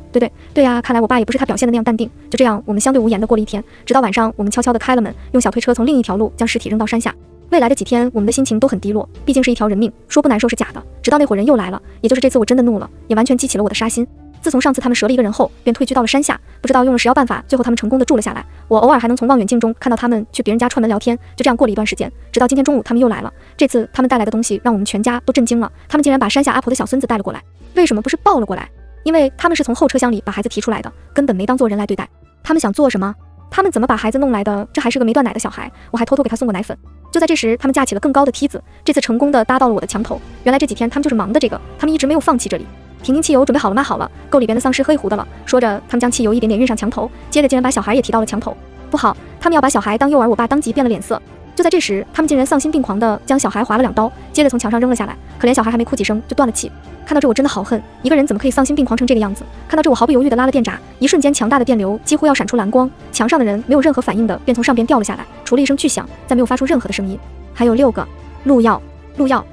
对呀，看来我爸也不是他表现的那样淡定。就这样，我们相对无言的过了一天，直到晚上，我们悄悄地开了门，用小推车从另一条路将尸体扔到山下。未来的几天，我们的心情都很低落，毕竟是一条人命，说不难受是假的。直到那伙人又来了，也就是这次我真的怒了，也完全激起了我的杀心。自从上次他们折了一个人后，便退居到了山下，不知道用了食药办法，最后他们成功的住了下来。我偶尔还能从望远镜中看到他们去别人家串门聊天，就这样过了一段时间，直到今天中午他们又来了。这次他们带来的东西让我们全家都震惊了，他们竟然把山下阿婆的小孙子带了过来。为什么不是抱了过来？因为他们是从后车厢里把孩子提出来的，根本没当做人来对待。他们想做什么？他们怎么把孩子弄来的？这还是个没断奶的小孩，我还偷偷给他送过奶粉。就在这时，他们架起了更高的梯子，这次成功的搭到了我的墙头。原来这几天他们就是忙的这个，他们一直没有放弃这里。瓶精汽油准备好了吗？好了，够里边的丧尸黑糊的了。说着，他们将汽油一点点运上墙头，接着竟然把小孩也提到了墙头。不好，他们要把小孩当诱饵，我爸当即变了脸色。就在这时，他们竟然丧心病狂地将小孩划了2刀，接着从墙上扔了下来。可怜小孩还没哭几声就断了气。看到这我真的好恨，一个人怎么可以丧心病狂成这个样子？看到这我毫不犹豫地拉了电闸，一瞬间强大的电流几乎要闪出蓝光，墙上的人没有任何反应的便从上边掉了下来，除了一声巨响，再没有发出任何的声音。还有6个。陆耀，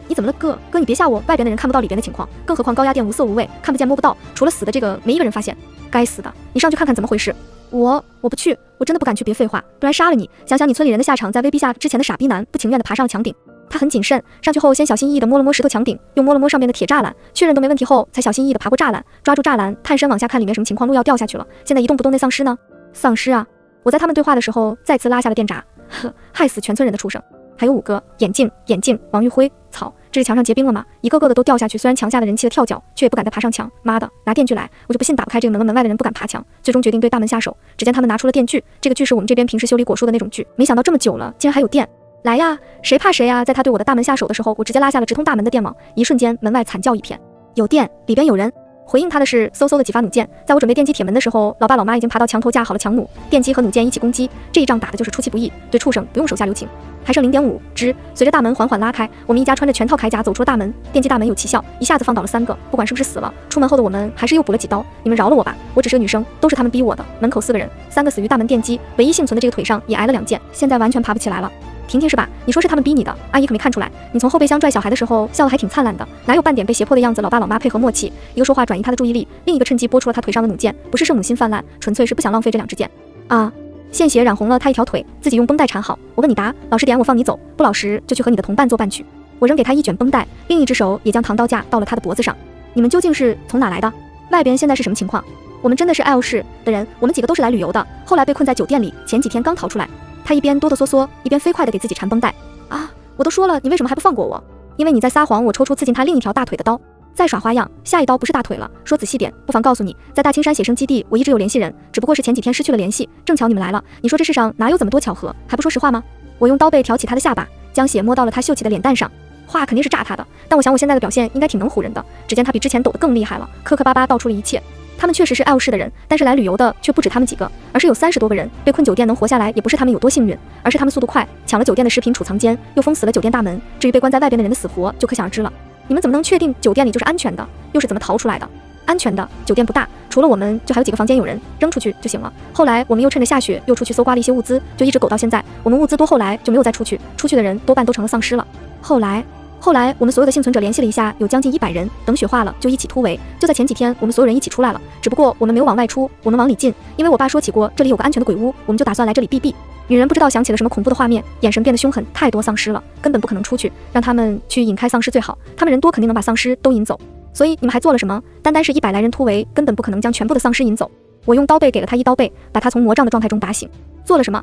你怎么了？哥，你别吓我，外边的人看不到里边的情况，更何况高压电无色无味，看不见摸不到，除了死的这个没一个人发现。该死的，你上去看看怎么回事。我不去，我真的不敢去，别废话，不然杀了你。想想你村里人的下场，在威逼下之前的傻逼男不情愿地爬上了墙顶。他很谨慎，上去后先小心翼翼地摸了摸石头墙顶，又摸了摸上面的铁栅栏，确认都没问题后，才小心翼翼地爬过栅栏，抓住栅栏，探身往下看里面什么情况。陆耀掉下去了，现在一动不动。那丧尸呢？丧尸啊！我在他们对话的时候再次拉下了电闸，害死全村人的畜生。还有5个。眼镜，王玉辉，操，这是墙上结冰了吗？一个个的都掉下去，虽然墙下的人气得跳脚，却也不敢再爬上墙。妈的，拿电锯来，我就不信打不开这个门了。门外的人不敢爬墙，最终决定对大门下手。只见他们拿出了电锯，这个锯是我们这边平时修理果树的那种锯，没想到这么久了竟然还有电。来呀，谁怕谁呀！在他对我的大门下手的时候，我直接拉下了直通大门的电网，一瞬间门外惨叫一片。有电，里边有人。回应他的是嗖嗖的几发弩箭，在我准备电击铁门的时候，老爸老妈已经爬到墙头架好了强弩，电击和弩箭一起攻击。这一仗打的就是出其不意，对畜生不用手下留情。还剩0.5只，随着大门缓缓拉开，我们一家穿着全套铠甲走出了大门。电击大门有奇效，一下子放倒了3个，不管是不是死了，出门后的我们还是又补了几刀。你们饶了我吧，我只是个女生，都是他们逼我的。门口4个人，3个死于大门电击，唯一幸存的这个腿上也挨了2箭，现在完全爬不起来了。婷婷是吧？你说是他们逼你的，阿姨可没看出来。你从后备箱拽小孩的时候笑得还挺灿烂的，哪有半点被胁迫的样子？老爸老妈配合默契，一个说话转移他的注意力，另一个趁机拨出了他腿上的弩箭，不是圣母心泛滥，纯粹是不想浪费这2支箭。啊！献血染红了他一条腿，自己用绷带缠好。我问你答，老实点我放你走，不老实就去和你的同伴作伴去。我扔给他一卷绷带，另一只手也将唐刀架到了他的脖子上。你们究竟是从哪来的？外边现在是什么情况？我们真的是 L 市的人，我们几个都是来旅游的，后来被困在酒店里，前几天刚逃出来。他一边哆哆嗦嗦，一边飞快地给自己缠绷带。啊！我都说了，你为什么还不放过我？因为你在撒谎。我抽出刺进他另一条大腿的刀，再耍花样，下一刀不是大腿了。说仔细点，不妨告诉你，在大青山写生基地，我一直有联系人，只不过是前几天失去了联系，正巧你们来了。你说这世上哪有这么多巧合？还不说实话吗？我用刀背挑起他的下巴，将血摸到了他秀气的脸蛋上。话肯定是炸他的，但我想我现在的表现应该挺能唬人的。只见他比之前抖得更厉害了，磕磕巴巴道出了一切。他们确实是 L 市的人，但是来旅游的却不止他们几个，而是有30多个人。被困酒店能活下来，也不是他们有多幸运，而是他们速度快，抢了酒店的食品储藏间，又封死了酒店大门。至于被关在外边的人的死活，就可想而知了。你们怎么能确定酒店里就是安全的？又是怎么逃出来的？安全的，酒店不大，除了我们，就还有几个房间有人，扔出去就行了。后来我们又趁着下雪，又出去搜刮了一些物资，就一直苟到现在。我们物资多，后来就没有再出去，出去的人多半都成了丧尸了。后来我们所有的幸存者联系了一下，有将近100人，等雪化了就一起突围。就在前几天，我们所有人一起出来了，只不过我们没有往外出，我们往里进，因为我爸说起过这里有个安全的鬼屋，我们就打算来这里避避。女人不知道想起了什么恐怖的画面，眼神变得凶狠，太多丧尸了，根本不可能出去，让他们去引开丧尸最好，他们人多肯定能把丧尸都引走。所以你们还做了什么？单单是100来人突围，根本不可能将全部的丧尸引走。我用刀背给了他1刀背，把他从魔障的状态中打醒。做了什么？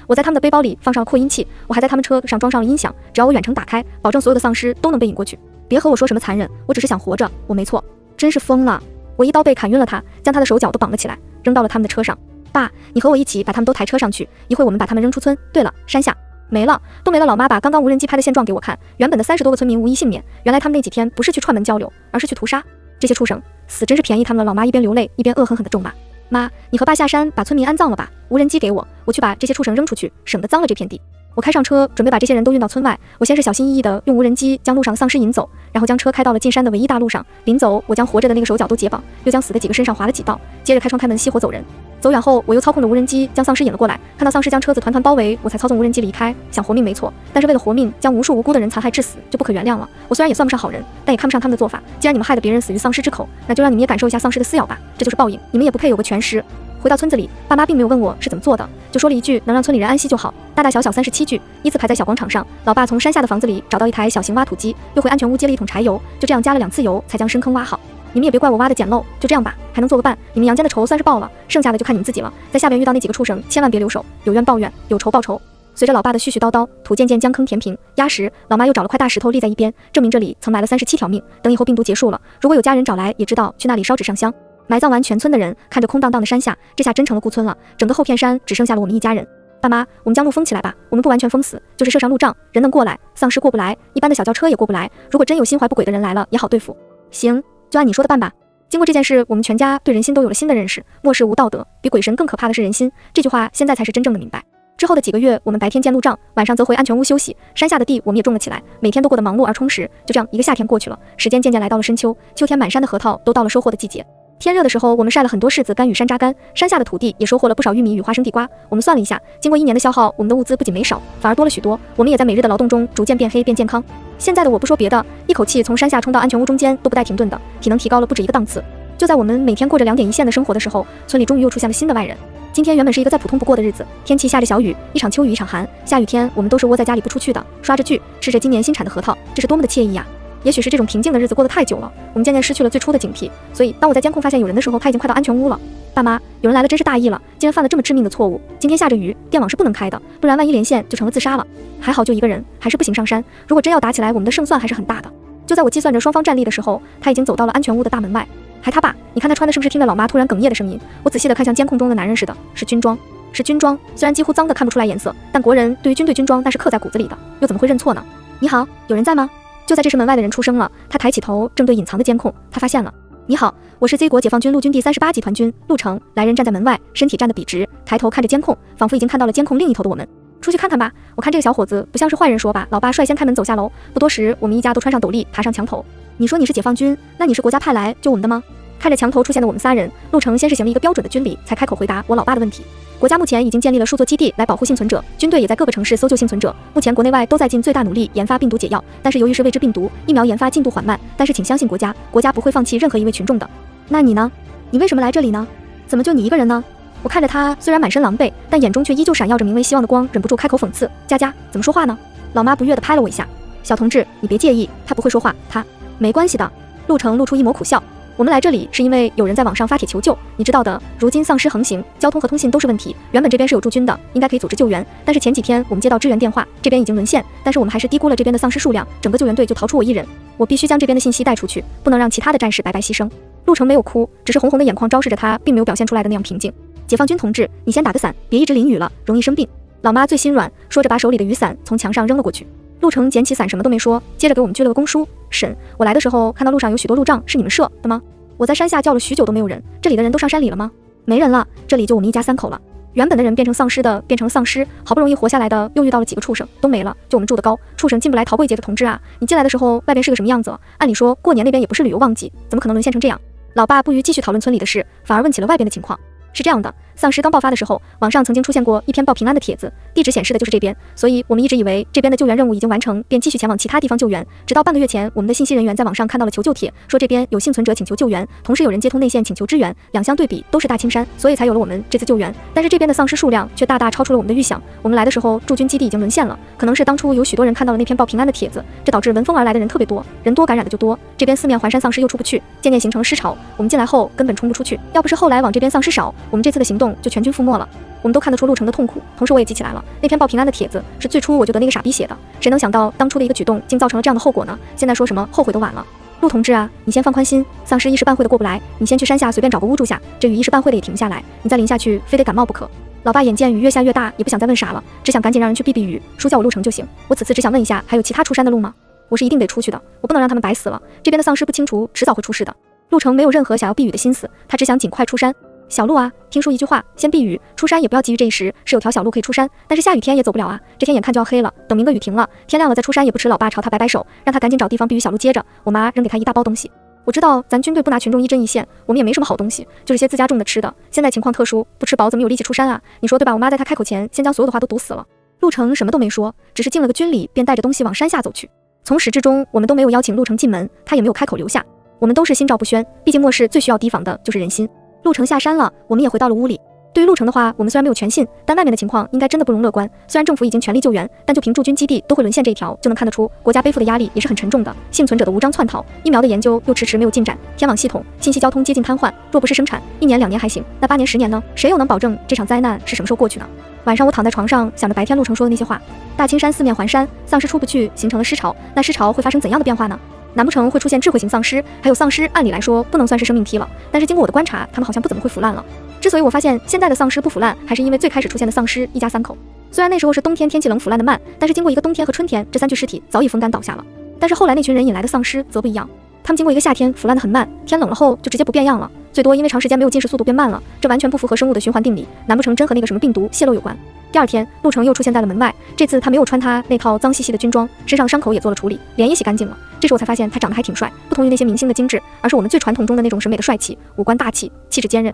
我在他们的背包里放上了扩音器，我还在他们车上装上了音响，只要我远程打开，保证所有的丧尸都能被引过去。别和我说什么残忍，我只是想活着，我没错。真是疯了！我1刀背砍晕了他，将他的手脚都绑了起来，扔到了他们的车上。爸，你和我一起把他们都抬车上去，一会我们把他们扔出村。对了，山下没了，都没了。老妈把刚刚无人机拍的现状给我看，原本的30多个村民无一幸免，原来他们那几天不是去串门交流，而是去屠杀。这些畜生，死真是便宜他们了。老妈一边流泪一边恶狠狠地咒骂。妈，你和爸下山把村民安葬了吧，无人机给我，我去把这些畜生扔出去，省得脏了这片地。我开上车，准备把这些人都运到村外。我先是小心翼翼地用无人机将路上的丧尸引走，然后将车开到了进山的唯一大路上。临走，我将活着的那个手脚都解绑，又将死的几个身上划了几道，接着开窗开门熄火走人。走远后，我又操控着无人机将丧尸引了过来。看到丧尸将车子团团包围，我才操纵无人机离开。想活命没错，但是为了活命，将无数无辜的人残害致死，就不可原谅了。我虽然也算不上好人，但也看不上他们的做法。既然你们害得别人死于丧尸之口，那就让你们也感受一下丧尸的撕咬吧，这就是报应。你们也不配有个全尸。回到村子里，爸妈并没有问我是怎么做的，就说了一句能让村里人安息就好。大大小小37句，依次排在小广场上。老爸从山下的房子里找到一台小型挖土机，又回安全屋接了一桶柴油，就这样加了2次油，才将深坑挖好。你们也别怪我挖的简陋，就这样吧，还能做个伴。你们阳间的仇算是报了，剩下的就看你们自己了。在下边遇到那几个畜生，千万别留手，有怨报怨，有仇报仇。随着老爸的絮絮叨叨，土渐渐将坑填平。压实，老妈又找了块大石头立在一边，证明这里曾埋了37条命。等以后病毒结束了，如果有家人找来，也知道去那里烧纸上香。埋葬完全村的人，看着空荡荡的山下，这下真成了孤村了。整个后片山只剩下了我们一家人。爸妈，我们将路封起来吧，我们不完全封死，就是设上路障，人能过来，丧尸过不来，一般的小轿车也过不来。如果真有心怀不轨的人来了，也好对付。行，就按你说的办吧。经过这件事，我们全家对人心都有了新的认识。末世无道德，比鬼神更可怕的是人心。这句话现在才是真正的明白。之后的几个月，我们白天见路障，晚上则回安全屋休息。山下的地我们也种了起来，每天都过得忙碌而充实。就这样，一个夏天过去了，时间渐渐来到了深秋，秋天满山的核桃都到了收获的季节。天热的时候，我们晒了很多柿子干与山楂干，山下的土地也收获了不少玉米与花生地瓜。我们算了一下，经过1年的消耗，我们的物资不仅没少，反而多了许多。我们也在每日的劳动中逐渐变黑变健康。现在的我不说别的，一口气从山下冲到安全屋中间都不带停顿的，体能提高了不止一个档次。就在我们每天过着2点一线的生活的时候，村里终于又出现了新的外人。今天原本是一个再普通不过的日子，天气下着小雨，一场秋雨一场寒。下雨天我们都是窝在家里不出去的，刷着剧，吃着今年新产的核桃，这是多么的惬意呀！也许是这种平静的日子过得太久了，我们渐渐失去了最初的警惕，所以当我在监控发现有人的时候，他已经快到安全屋了。爸妈，有人来了真是大意了，竟然犯了这么致命的错误。今天下着雨，电网是不能开的，不然万一连线就成了自杀了。还好就一个人，还是不行上山。如果真要打起来，我们的胜算还是很大的。就在我计算着双方战力的时候，他已经走到了安全屋的大门外。还他爸，你看他穿的是不是听着老妈突然哽咽的声音？我仔细地看向监控中的男人似的，是军装。是军装，虽然几乎脏得看不出来颜色，但国人对于军队军装那是刻在骨子里的，又怎么会认错呢？你好，有人在吗？就在这时，门外的人出声了。他抬起头，正对隐藏的监控，他发现了。你好，我是 Z 国解放军陆军第38集团军陆成。来人站在门外，身体站得笔直，抬头看着监控，仿佛已经看到了监控另一头的我们。出去看看吧，我看这个小伙子不像是坏人说吧。老爸率先开门走下楼，不多时，我们一家都穿上斗笠，爬上墙头。你说你是解放军，那你是国家派来救我们的吗？看着墙头出现的我们3人，陆成先是行了一个标准的军礼，才开口回答我老爸的问题。国家目前已经建立了数座基地来保护幸存者，军队也在各个城市搜救幸存者。目前国内外都在尽最大努力研发病毒解药，但是由于是未知病毒，疫苗研发进度缓慢。但是请相信国家，国家不会放弃任何一位群众的。那你呢？你为什么来这里呢？怎么就你一个人呢？我看着他，虽然满身狼狈，但眼中却依旧闪耀着名为希望的光，忍不住开口讽刺：佳佳，怎么说话呢？老妈不悦地拍了我一下：小同志，你别介意，他不会说话，他没关系的。陆成露出一抹苦笑。我们来这里是因为有人在网上发帖求救，你知道的，如今丧尸横行，交通和通信都是问题。原本这边是有驻军的，应该可以组织救援，但是前几天我们接到支援电话，这边已经沦陷，但是我们还是低估了这边的丧尸数量，整个救援队就逃出我一人，我必须将这边的信息带出去，不能让其他的战士白白牺牲。陆成没有哭，只是红红的眼眶昭示着他并没有表现出来的那样平静。解放军同志，你先打个伞，别一直淋雨了，容易生病。老妈最心软，说着把手里的雨伞从墙上扔了过去。陆成捡起伞什么都没说，接着给我们鞠了个躬书。婶，我来的时候看到路上有许多路障，是你们设的吗？我在山下叫了许久都没有人，这里的人都上山里了吗？没人了，这里就我们一家3口了。原本的人变成丧尸的变成了丧尸，好不容易活下来的又遇到了几个畜生，都没了。就我们住的高，畜生进不来逃过一劫的同志啊！你进来的时候外边是个什么样子？按理说过年那边也不是旅游旺季，怎么可能沦陷成这样？老爸不予继续讨论村里的事，反而问起了外边的情况。是这样的，丧尸刚爆发的时候，网上曾经出现过一篇报平安的帖子，地址显示的就是这边，所以我们一直以为这边的救援任务已经完成，便继续前往其他地方救援。直到半个月前，我们的信息人员在网上看到了求救帖，说这边有幸存者请求救援，同时有人接通内线请求支援，两相对比都是大青山，所以才有了我们这次救援。但是这边的丧尸数量却大大超出了我们的预想。我们来的时候，驻军基地已经沦陷了，可能是当初有许多人看到了那篇报平安的帖子，这导致闻风而来的人特别多，人多感染的就多。这边四面环山，丧尸又出不去，渐渐形成了尸潮。我们进来后根本冲不出去，要不是后来往这边丧尸少，我们这次的行动就全军覆没了。我们都看得出陆成的痛苦，同时我也记起来了，那篇报平安的帖子是最初我就得那个傻逼写的，谁能想到当初的一个举动竟造成了这样的后果呢？现在说什么后悔都晚了。陆同志啊，你先放宽心，丧尸一时半会的过不来，你先去山下随便找个屋住下，这雨一时半会的也停不下来，你再淋下去非得感冒不可。老爸眼见雨越下越大，也不想再问啥了，只想赶紧让人去避避雨，叔叫我陆成就行。我此次只想问一下，还有其他出山的路吗？我是一定得出去的，我不能让他们白死了，这边的丧尸不清除，迟早会出事的。陆成没有任何想要避雨的心思，他只想尽快出山。小路啊，听说一句话，先避雨，出山也不要急于这一时，是有条小路可以出山，但是下雨天也走不了啊。这天眼看就要黑了，等明个雨停了，天亮了再出山也不迟。老爸朝他摆摆手，让他赶紧找地方避雨小路。接着，我妈扔给他一大包东西。我知道咱军队不拿群众一针一线，我们也没什么好东西，就是些自家种的吃的。现在情况特殊，不吃饱怎么有力气出山啊？你说对吧？我妈在他开口前，先将所有的话都堵死了。陆成什么都没说，只是进了个军礼，便带着东西往山下走去。从始至终，我们都没有邀请陆成进门，他也没有开口留下。我们都是心照不宣，毕竟末世最需要提防的就是人心。陆成下山了，我们也回到了屋里。对于陆成的话，我们虽然没有全信，但外面的情况应该真的不容乐观。虽然政府已经全力救援，但就凭驻军基地都会沦陷这一条，就能看得出国家背负的压力也是很沉重的。幸存者的无章窜逃，疫苗的研究又迟迟没有进展，天网系统、信息交通接近瘫痪。若不是生产，1年2年还行，那8年10年呢？谁又能保证这场灾难是什么时候过去呢？晚上我躺在床上，想着白天陆成说的那些话。大青山四面环山，丧尸出不去，形成了尸潮。那尸潮会发生怎样的变化呢？难不成会出现智慧型丧尸？还有丧尸，按理来说不能算是生命体了，但是经过我的观察，他们好像不怎么会腐烂了。之所以我发现现在的丧尸不腐烂，还是因为最开始出现的丧尸一家3口。虽然那时候是冬天，天气冷，腐烂的慢，但是经过一个冬天和春天，这3具尸体早已风干倒下了。但是后来那群人引来的丧尸则不一样，他们经过一个夏天腐烂的很慢，天冷了后就直接不变样了，最多因为长时间没有进食速度变慢了，这完全不符合生物的循环定理，难不成真和那个什么病毒泄露有关？第二天，陆程又出现在了门外，这次他没有穿他那套脏兮兮的军装，身上伤口也做了处理，脸也洗干净了。这时我才发现他长得还挺帅，不同于那些明星的精致，而是我们最传统中的那种审美的帅气，五官大气，气质坚韧。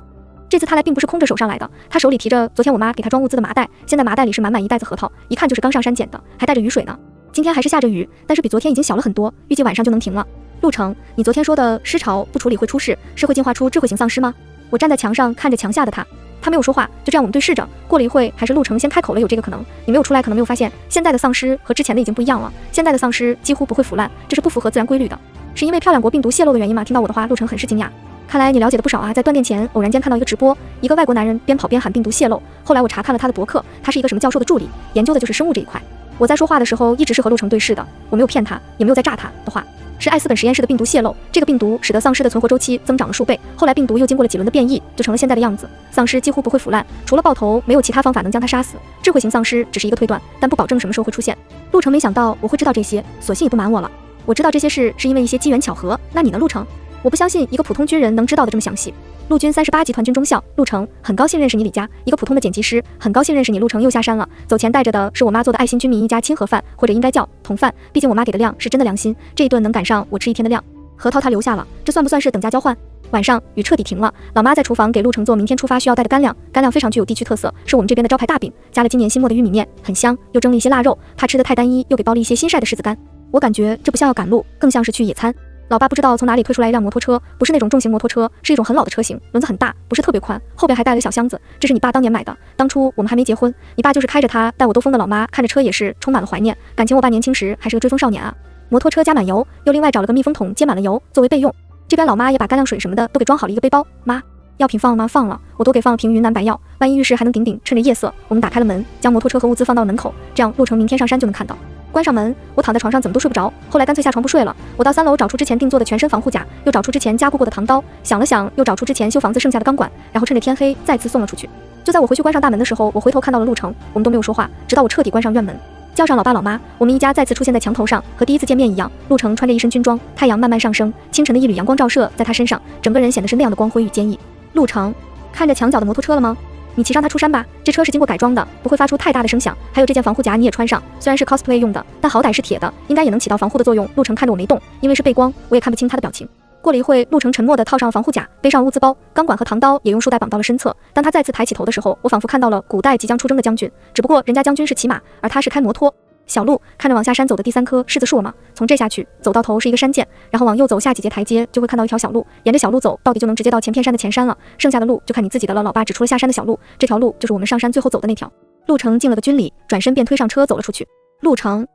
这次他来并不是空着手上来的，他手里提着昨天我妈给他装物资的麻袋，现在麻袋里是满满一袋子核桃，一看就是刚上山捡的，还带着雨水呢。今天还是下着雨，但是比昨天已经小了很多，预计晚上就能停了。陆程，你昨天说的尸潮不处理会出事，是会进化出智慧型丧尸吗？我站在墙上看着墙下的他没有说话，就这样我们对视着。过了一会，还是陆程先开口了，有这个可能。你没有出来，可能没有发现，现在的丧尸和之前的已经不一样了。现在的丧尸几乎不会腐烂，这是不符合自然规律的。是因为漂亮国病毒泄露的原因吗？听到我的话，陆程很是惊讶。看来你了解的不少啊！在断电前，偶然间看到一个直播，一个外国男人边跑边喊病毒泄露。后来我查看了他的博客，他是一个什么教授的助理，研究的就是生物这一块。我在说话的时候一直是和陆程对视的，我没有骗他，也没有在炸他的话。是艾斯本实验室的病毒泄露，这个病毒使得丧尸的存活周期增长了数倍，后来病毒又经过了几轮的变异，就成了现在的样子。丧尸几乎不会腐烂，除了爆头，没有其他方法能将它杀死。智慧型丧尸只是一个推断，但不保证什么时候会出现。陆程没想到我会知道这些，索性也不瞒我了。我知道这些事是因为一些机缘巧合，那你呢，陆程？我不相信一个普通军人能知道的这么详细。陆军38集团军中校，陆程，很高兴认识你，李佳，一个普通的剪辑师，很高兴认识你。陆程又下山了，走前带着的是我妈做的爱心军民一家亲盒饭，或者应该叫桶饭，毕竟我妈给的量是真的良心，这一顿能赶上我吃一天的量。核桃他留下了，这算不算是等价交换？晚上雨彻底停了，老妈在厨房给陆程做明天出发需要带的干粮，干粮非常具有地区特色，是我们这边的招牌大饼，加了今年新磨的玉米面，很香，又蒸了一些腊肉，怕吃的太单一，又给包了一些新晒的柿子干。我感觉这不像要赶路，更像是去野餐。老爸不知道从哪里推出来一辆摩托车，不是那种重型摩托车，是一种很老的车型，轮子很大，不是特别宽，后边还带了小箱子。这是你爸当年买的，当初我们还没结婚，你爸就是开着它带我兜风的。老妈看着车也是充满了怀念，感情我爸年轻时还是个追风少年啊。摩托车加满油，又另外找了个密封桶接满了油作为备用。这边老妈也把干粮水什么的都给装好了一个背包。妈，药品放了吗？放了，我都给放了瓶云南白药，万一遇事还能顶顶。趁着夜色，我们打开了门，将摩托车和物资放到了门口，这样陆程明天上山就能看到。关上门，我躺在床上怎么都睡不着，后来干脆下床不睡了。我到3楼找出之前定做的全身防护甲，又找出之前加固过的唐刀，想了想，又找出之前修房子剩下的钢管，然后趁着天黑再次送了出去。就在我回去关上大门的时候，我回头看到了陆程，我们都没有说话，直到我彻底关上院门，叫上老爸老妈，我们一家再次出现在墙头上，和第一次见面一样。陆程穿着一身军装，太阳慢慢上升，清晨的一缕阳光照射在他身上，整个人显得是那样的光辉与坚毅。陆程，看着墙角的摩托车了吗？你骑上它出山吧，这车是经过改装的，不会发出太大的声响。还有这件防护甲你也穿上，虽然是 cosplay 用的，但好歹是铁的，应该也能起到防护的作用。陆程看着我没动，因为是背光，我也看不清他的表情。过了一会，陆程沉默地套上了防护甲，背上物资包，钢管和唐刀也用束带绑到了身侧。当他再次抬起头的时候，我仿佛看到了古代即将出征的将军，只不过人家将军是骑马，而他是开摩托。小路看着往下山走的第3棵柿子树嘛，从这下去走到头是一个山涧，然后往右走下几节台阶就会看到一条小路，沿着小路走到底就能直接到前片山的前山了，剩下的路就看你自己的了。老爸指出了下山的小路，这条路就是我们上山最后走的那条。陆程敬了个军礼，转身便推上车走了出去。陆程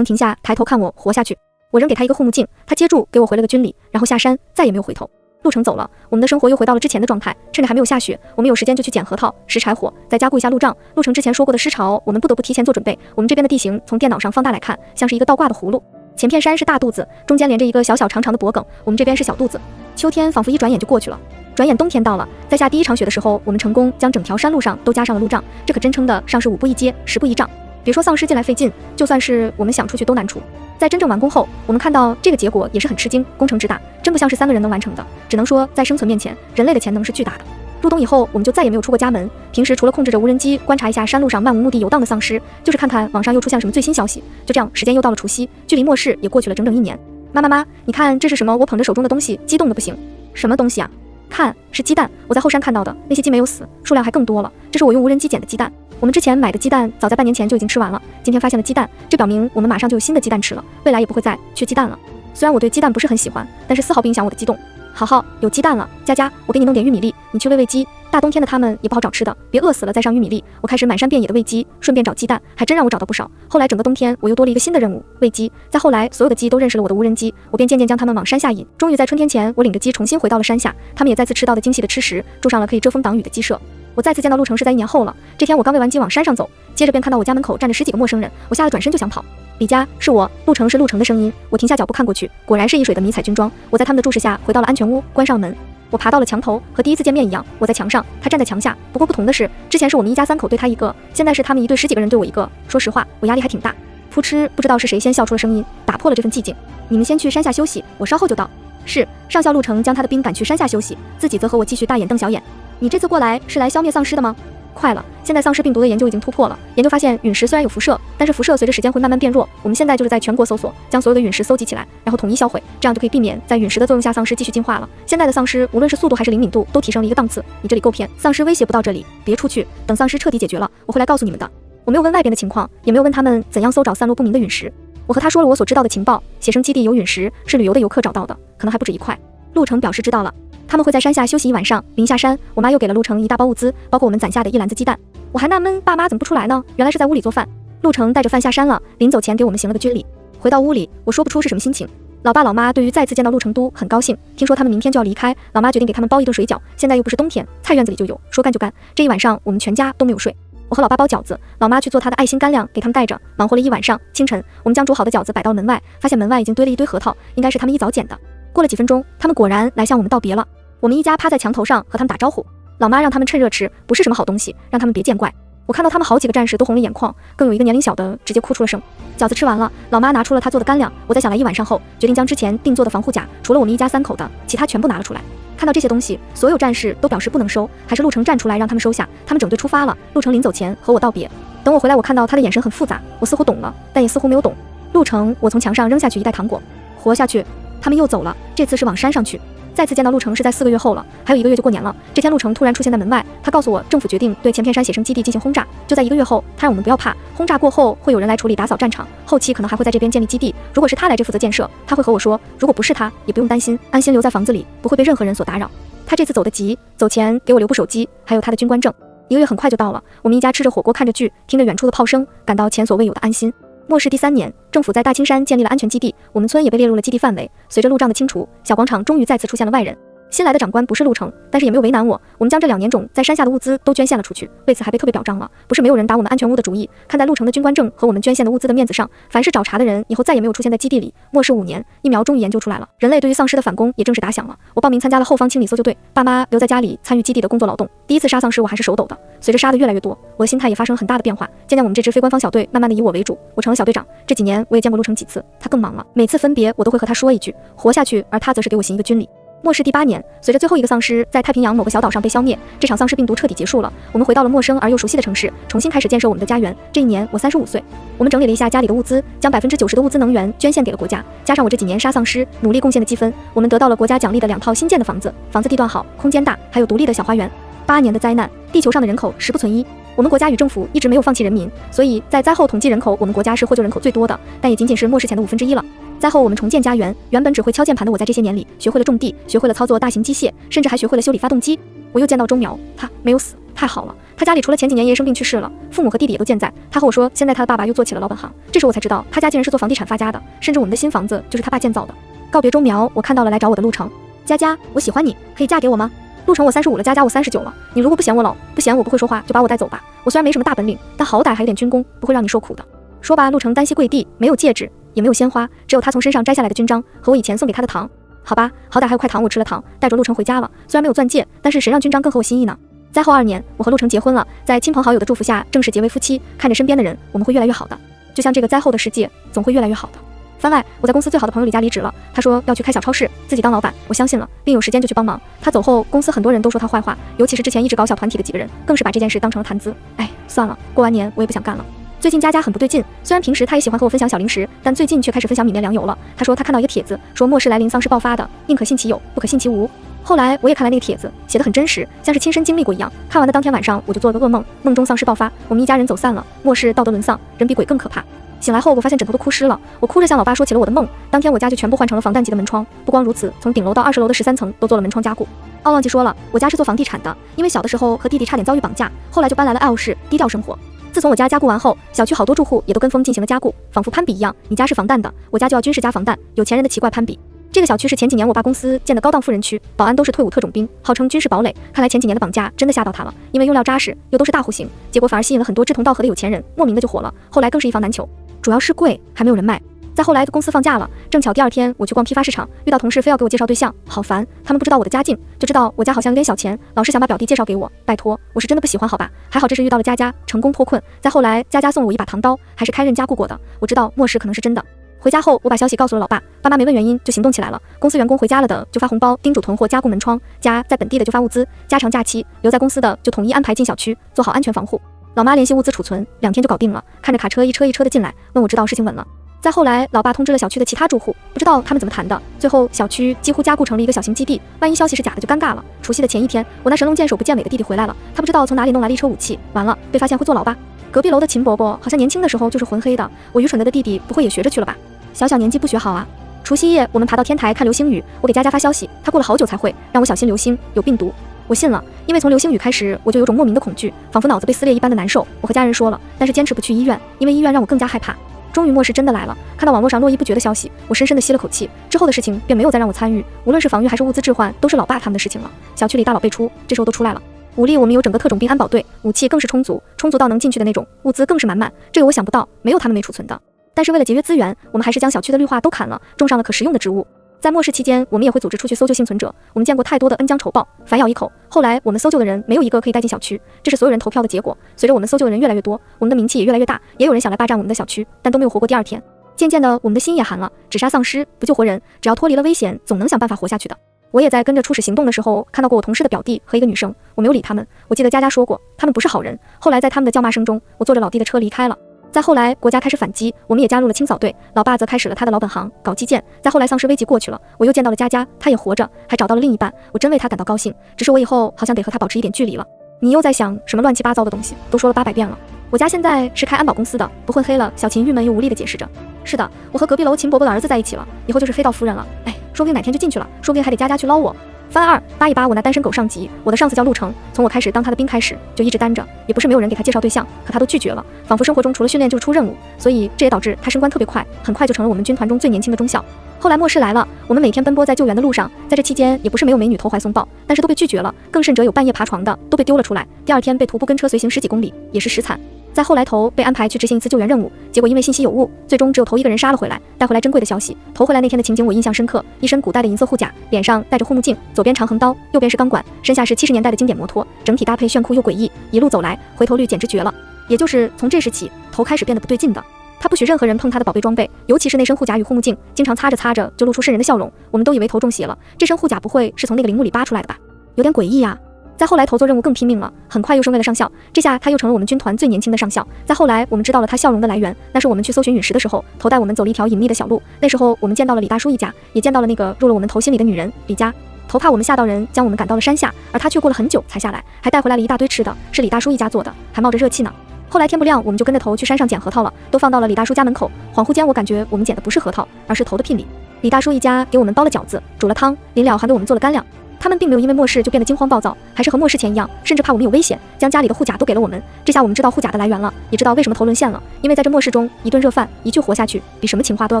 停下，抬头看我，活下去。我扔给他一个护目镜，他接住给我回了个军礼，然后下山再也没有回头。陆程走了，我们的生活又回到了之前的状态。趁着还没有下雪，我们有时间就去捡核桃、拾柴火，再加固一下路障。陆程之前说过的尸潮，我们不得不提前做准备。我们这边的地形从电脑上放大来看，像是一个倒挂的葫芦。前片山是大肚子，中间连着一个小小长长的脖梗，我们这边是小肚子。秋天仿佛一转眼就过去了，转眼冬天到了。在下第一场雪的时候，我们成功将整条山路上都加上了路障，这可真称得上是5步1街，10步1障。别说丧尸进来费劲，就算是我们想出去都难出。在真正完工后，我们看到这个结果也是很吃惊，工程之大，真不像是3个人能完成的。只能说在生存面前，人类的潜能是巨大的。入冬以后，我们就再也没有出过家门，平时除了控制着无人机观察一下山路上漫无目的游荡的丧尸，就是看看网上又出现了什么最新消息。就这样，时间又到了除夕，距离末世也过去了整整1年。妈，你看这是什么？我捧着手中的东西，激动的不行。什么东西啊？看，是鸡蛋，我在后山看到的，那些鸡没有死，数量还更多了。这是我用无人机捡的鸡蛋。我们之前买的鸡蛋早在半年前就已经吃完了，今天发现了鸡蛋，这表明我们马上就有新的鸡蛋吃了，未来也不会再缺鸡蛋了。虽然我对鸡蛋不是很喜欢，但是丝毫不影响我的激动。好，有鸡蛋了，佳，我给你弄点玉米粒，你去喂鸡。大冬天的它们也不好找吃的，别饿死了再上玉米粒。我开始满山遍野的喂鸡，顺便找鸡蛋，还真让我找到不少。后来整个冬天我又多了一个新的任务，喂鸡。再后来所有的鸡都认识了我的无人机，我便渐渐将它们往山下引。终于在春天前，我领着鸡重新回到了山下，它们也再次吃到了精细的吃食，住上了可以遮风挡雨的鸡舍。我再次见到陆程是在1年后了。这天我刚喂完鸡往山上走，接着便看到我家门口站着10几个陌生人，我吓得转身就想跑。李佳，是我，陆程是陆程的声音。我停下脚步看过去，果然是一水的迷彩军装。我在他们的注视下回到了安全屋，关上门。我爬到了墙头，和第一次见面一样，我在墙上，他站在墙下。不过不同的是，之前是我们一家3口对他一个，现在是他们一队10几个人对我一个。说实话，我压力还挺大。噗嗤，不知道是谁先笑出了声音，打破了这份寂静。你们先去山下休息，我稍后就到。是。上校陆程将他的兵赶去山下休息，自己则和我继续大眼瞪小眼。你这次过来是来消灭丧尸的吗？快了，现在丧尸病毒的研究已经突破了。研究发现，陨石虽然有辐射，但是辐射随着时间会慢慢变弱。我们现在就是在全国搜索，将所有的陨石搜集起来，然后统一销毁，这样就可以避免在陨石的作用下丧尸继续进化了。现在的丧尸无论是速度还是灵敏度都提升了一个档次。你这里够骗，丧尸威胁不到这里，别出去，等丧尸彻底解决了，我会来告诉你们的。我没有问外边的情况，也没有问他们怎样搜找散落不明的陨石。我和他说了我所知道的情报，写生基地有陨石，是旅游的游客找到的，可能还不止一块。陆程表示知道了。他们会在山下休息一晚上，临下山，我妈又给了陆程一大包物资，包括我们攒下的一篮子鸡蛋。我还纳闷爸妈怎么不出来呢，原来是在屋里做饭。陆程带着饭下山了，临走前给我们行了个军礼。回到屋里，我说不出是什么心情。老爸老妈对于再次见到陆成都很高兴，听说他们明天就要离开，老妈决定给他们包一顿水饺，现在又不是冬天，菜院子里就有，说干就干。这一晚上我们全家都没有睡。我和老爸包饺子，老妈去做她的爱心干粮给他们带着，忙活了一晚上。清晨，我们将煮好的饺子摆到门外，发现门外已经堆了一堆核桃，应该是他们一早捡的。过了几分钟，他们果然来向我们道别了。我们一家趴在墙头上和他们打招呼，老妈让他们趁热吃，不是什么好东西，让他们别见怪。我看到他们好几个战士都红了眼眶，更有一个年龄小的直接哭出了声。饺子吃完了，老妈拿出了她做的干粮，我在想来一晚上后，决定将之前定做的防护甲，除了我们一家3口的，其他全部拿了出来。看到这些东西，所有战士都表示不能收，还是陆程站出来让他们收下。他们整队出发了，陆程临走前和我道别。等我回来，我看到他的眼神很复杂，我似乎懂了，但也似乎没有懂。陆程，我从墙上扔下去一袋糖果，活下去。他们又走了，这次是往山上去。再次见到陆程是在4个月后了，还有1个月就过年了。这天陆程突然出现在门外，他告诉我政府决定对前片山写生基地进行轰炸，就在1个月后，他让我们不要怕，轰炸过后会有人来处理打扫战场，后期可能还会在这边建立基地。如果是他来这负责建设，他会和我说，如果不是他，也不用担心，安心留在房子里，不会被任何人所打扰。他这次走得急，走前给我留部手机，还有他的军官证。1个月很快就到了，我们一家吃着火锅看着剧，听着远处的炮声，感到前所未有的安心。末世第3年，政府在大青山建立了安全基地，我们村也被列入了基地范围。随着路障的清除，小广场终于再次出现了外人。新来的长官不是陆程，但是也没有为难我，我们将这2年种在山下的物资都捐献了出去，为此还被特别表彰了。不是没有人打我们安全屋的主意，看在陆程的军官证和我们捐献的物资的面子上，凡是找茬的人以后再也没有出现在基地里。末世5年，疫苗终于研究出来了，人类对于丧尸的反攻也正式打响了。我报名参加了后方清理搜救队，爸妈留在家里参与基地的工作劳动。第一次杀丧尸我还是手抖的，随着杀的越来越多，我的心态也发生了很大的变化。渐渐我们这支非官方小队慢慢的以我为主，我成了小队长。这几年我也见过陆程几次，他更忙了，每次分别我都会和他说一句活下去，而他则是给我行一个军礼。末世第8年，随着最后一个丧尸在太平洋某个小岛上被消灭，这场丧尸病毒彻底结束了。我们回到了陌生而又熟悉的城市，重新开始建设我们的家园。这一年我35岁，我们整理了一下家里的物资，将90%的物资能源捐献给了国家，加上我这几年杀丧尸努力贡献的积分，我们得到了国家奖励的2套新建的房子，房子地段好，空间大，还有独立的小花园。8年的灾难，地球上的人口10不存1。我们国家与政府一直没有放弃人民，所以在灾后统计人口，我们国家是获救人口最多的，但也仅仅是末世前的1/5了。灾后我们重建家园，原本只会敲键盘的我在这些年里学会了种地，学会了操作大型机械，甚至还学会了修理发动机。我又见到周苗，他没有死，太好了。他家里除了前几年爷爷生病去世了，父母和弟弟也都健在。他和我说，现在他的爸爸又做起了老本行。这时我才知道，他家竟然是做房地产发家的，甚至我们的新房子就是他爸建造的。告别周苗，我看到了来找我的陆程。佳佳，我喜欢你，可以嫁给我吗？陆程我35了，佳佳我39了。你如果不嫌我老，不嫌我不会说话，就把我带走吧。我虽然没什么大本领，但好歹还有点军功，不会让你受苦的。说罢，陆程单膝跪地，没有戒指，也没有鲜花，只有他从身上摘下来的勋章和我以前送给他的糖。好吧，好歹还有块糖，我吃了糖，带着陆程回家了。虽然没有钻戒，但是谁让勋章更合我心意呢？灾后2年，我和陆程结婚了，在亲朋好友的祝福下，正式结为夫妻。看着身边的人，我们会越来越好的，就像这个灾后的世界，总会越来越好的。番外，我在公司最好的朋友李佳离职了，他说要去开小超市，自己当老板，我相信了，并有时间就去帮忙。他走后，公司很多人都说他坏话，尤其是之前一直搞小团体的几个人，更是把这件事当成了谈资。哎，算了，过完年我也不想干了。最近佳佳很不对劲，虽然平时她也喜欢和我分享小零食，但最近却开始分享米面粮油了。她说她看到一个帖子，说末世来临，丧尸爆发的，宁可信其有，不可信其无。后来我也看来那个帖子，写得很真实，像是亲身经历过一样。看完的当天晚上，我就做了个噩梦，梦中丧尸爆发，我们一家人走散了，末世道德沦丧，人比鬼更可怕。醒来后，我发现枕头都哭湿了，我哭着向老爸说起了我的梦。当天我家就全部换成了防弹级的门窗，不光如此，从顶楼到20楼的13层都做了门窗加固。哦，忘记说了，我家是做房地产的，因为小的时候和弟弟差点遭遇绑架，后来就搬来了 L 市，低调生活。自从我家加固完后，小区好多住户也都跟风进行了加固，仿佛攀比一样，你家是防弹的，我家就要军事加防弹，有钱人的奇怪攀比。这个小区是前几年我爸公司建的高档富人区，保安都是退伍特种兵，号称军事堡垒。看来前几年的绑架真的吓到他了，因为用料扎实，又都是大户型，结果反而吸引了很多志同道合的有钱人，莫名的就火了。后来更是一房难求，主要是贵，还没有人卖。再后来公司放假了，正巧第2天我去逛批发市场，遇到同事非要给我介绍对象，好烦。他们不知道我的家境，就知道我家好像有点小钱，老是想把表弟介绍给我。拜托，我是真的不喜欢好吧？还好这是遇到了佳佳，成功脱困。再后来佳佳送我一把唐刀，还是开刃加固过的。我知道末世可能是真的。回家后，我把消息告诉了老爸，爸妈没问原因就行动起来了。公司员工回家了的就发红包，叮嘱囤货加固门窗，家在本地的就发物资，加长假期，留在公司的就统一安排进小区，做好安全防护。老妈联系物资储存，2天就搞定了。看着卡车一车一车的进来，问我知道事情稳了。再后来，老爸通知了小区的其他住户，不知道他们怎么谈的。最后，小区几乎加固成了一个小型基地，万一消息是假的就尴尬了。除夕的前一天，我那神龙见首不见尾的弟弟回来了，他不知道从哪里弄来了一车武器，完了，被发现会坐牢吧？隔壁楼的秦伯伯好像年轻的时候就是浑黑的，我愚蠢的弟弟不会也学着去了吧？小小年纪不学好啊！除夕夜，我们爬到天台看流星雨，我给佳佳发消息，她过了好久才会，让我小心流星有病毒。我信了，因为从流星雨开始，我就有种莫名的恐惧，仿佛脑子被撕裂一般的难受。我和家人说了，但是坚持不去医院，因为医院让我更加害怕。终于末世真的来了，看到网络上络绎不绝的消息，我深深的吸了口气。之后的事情便没有再让我参与，无论是防御还是物资置换，都是老爸他们的事情了。小区里大佬辈出，这时候都出来了。武力我们有整个特种兵安保队，武器更是充足到能进去的那种，物资更是满满，这个我想不到，没有他们没储存的。但是为了节约资源，我们还是将小区的绿化都砍了，种上了可食用的植物。在末世期间，我们也会组织出去搜救幸存者。我们见过太多的恩将仇报，反咬一口。后来我们搜救的人没有一个可以带进小区，这是所有人投票的结果。随着我们搜救的人越来越多，我们的名气也越来越大，也有人想来霸占我们的小区，但都没有活过第2天。渐渐的，我们的心也寒了，只杀丧尸不救活人，只要脱离了危险，总能想办法活下去的。我也在跟着初始行动的时候看到过我同事的表弟和一个女生，我没有理他们。我记得佳佳说过，他们不是好人。后来在他们的叫骂声中，我坐着老弟的车离开了。再后来，国家开始反击，我们也加入了清扫队，老爸则开始了他的老本行，搞基建。再后来，丧尸危机过去了，我又见到了佳佳，她也活着，还找到了另一半，我真为她感到高兴。只是我以后好像得和她保持一点距离了。你又在想什么乱七八糟的东西？都说了800遍了。我家现在是开安保公司的，不混黑了。小秦郁闷又无力地解释着。是的，我和隔壁楼秦伯伯的儿子在一起了，以后就是黑道夫人了。哎，说不定哪天就进去了，说不定还得佳佳去捞我。番2扒一扒我那单身狗上级，我的上司叫陆成，从我开始当他的兵开始，就一直单着，也不是没有人给他介绍对象，可他都拒绝了，仿佛生活中除了训练就是出任务，所以这也导致他升官特别快，很快就成了我们军团中最年轻的中校。后来末世来了，我们每天奔波在救援的路上，在这期间也不是没有美女投怀送抱，但是都被拒绝了，更甚者有半夜爬床的，都被丢了出来，第2天被徒步跟车随行10几公里，也是实惨。再后来头被安排去执行一次救援任务，结果因为信息有误，最终只有头一个人杀了回来，带回来珍贵的消息。头回来那天的情景我印象深刻，一身古代的银色护甲，脸上戴着护目镜，左边长横刀，右边是钢管，身下是70年代的经典摩托，整体搭配炫酷又诡异，一路走来回头率简直绝了。也就是从这时起，头开始变得不对劲的。他不许任何人碰他的宝贝装备，尤其是那身护甲与护目镜，经常擦着擦着就露出瘆人的笑容，我们都以为头中邪了，这身护甲不会是从那个陵墓里扒出来的吧？有点诡异呀。再后来头做任务更拼命了，很快又升为了上校，这下他又成了我们军团最年轻的上校。再后来我们知道了他笑容的来源，那是我们去搜寻陨石的时候，头带我们走了一条隐秘的小路，那时候我们见到了李大叔一家，也见到了那个入了我们头心里的女人李家。头怕我们吓到人，将我们赶到了山下，而他却过了很久才下来，还带回来了一大堆吃的，是李大叔一家做的，还冒着热气呢。后来天不亮，我们就跟着头去山上捡核桃了，都放到了李大叔家门口。恍惚间我感觉我们捡的不是核桃，而是头的聘礼。李大叔一家给我们包了饺子，煮了汤，临了还给我们做了干粮。他们并没有因为末世就变得惊慌暴躁，还是和末世前一样，甚至怕我们有危险，将家里的护甲都给了我们。这下我们知道护甲的来源了，也知道为什么头沦陷了，因为在这末世中，一顿热饭，一句活下去，比什么情话都要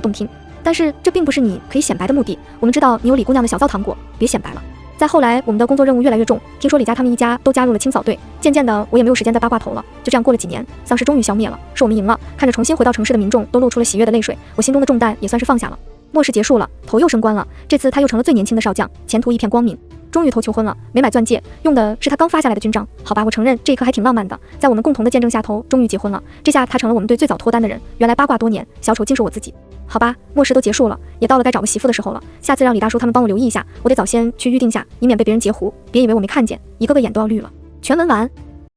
动听。但是这并不是你可以显摆的目的，我们知道你有李姑娘的小灶糖果，别显摆了。再后来，我们的工作任务越来越重，听说李家他们一家都加入了清扫队，渐渐的我也没有时间再八卦头了。就这样过了几年，丧尸终于消灭了，是我们赢了。看着重新回到城市的民众都露出了喜悦的泪水，我心中的重担也算是放下了。末世结束了，头又升官了，这次他又成了最年轻的少将，前途一片光明。终于头求婚了，没买钻戒，用的是他刚发下来的军章。好吧，我承认这一刻还挺浪漫的，在我们共同的见证下，头终于结婚了。这下他成了我们队最早脱单的人。原来八卦多年，小丑竟是我自己。好吧，末世都结束了，也到了该找个媳妇的时候了。下次让李大叔他们帮我留意一下，我得早先去预定下，以免被别人截胡。别以为我没看见，一个个眼都要绿了。全文完。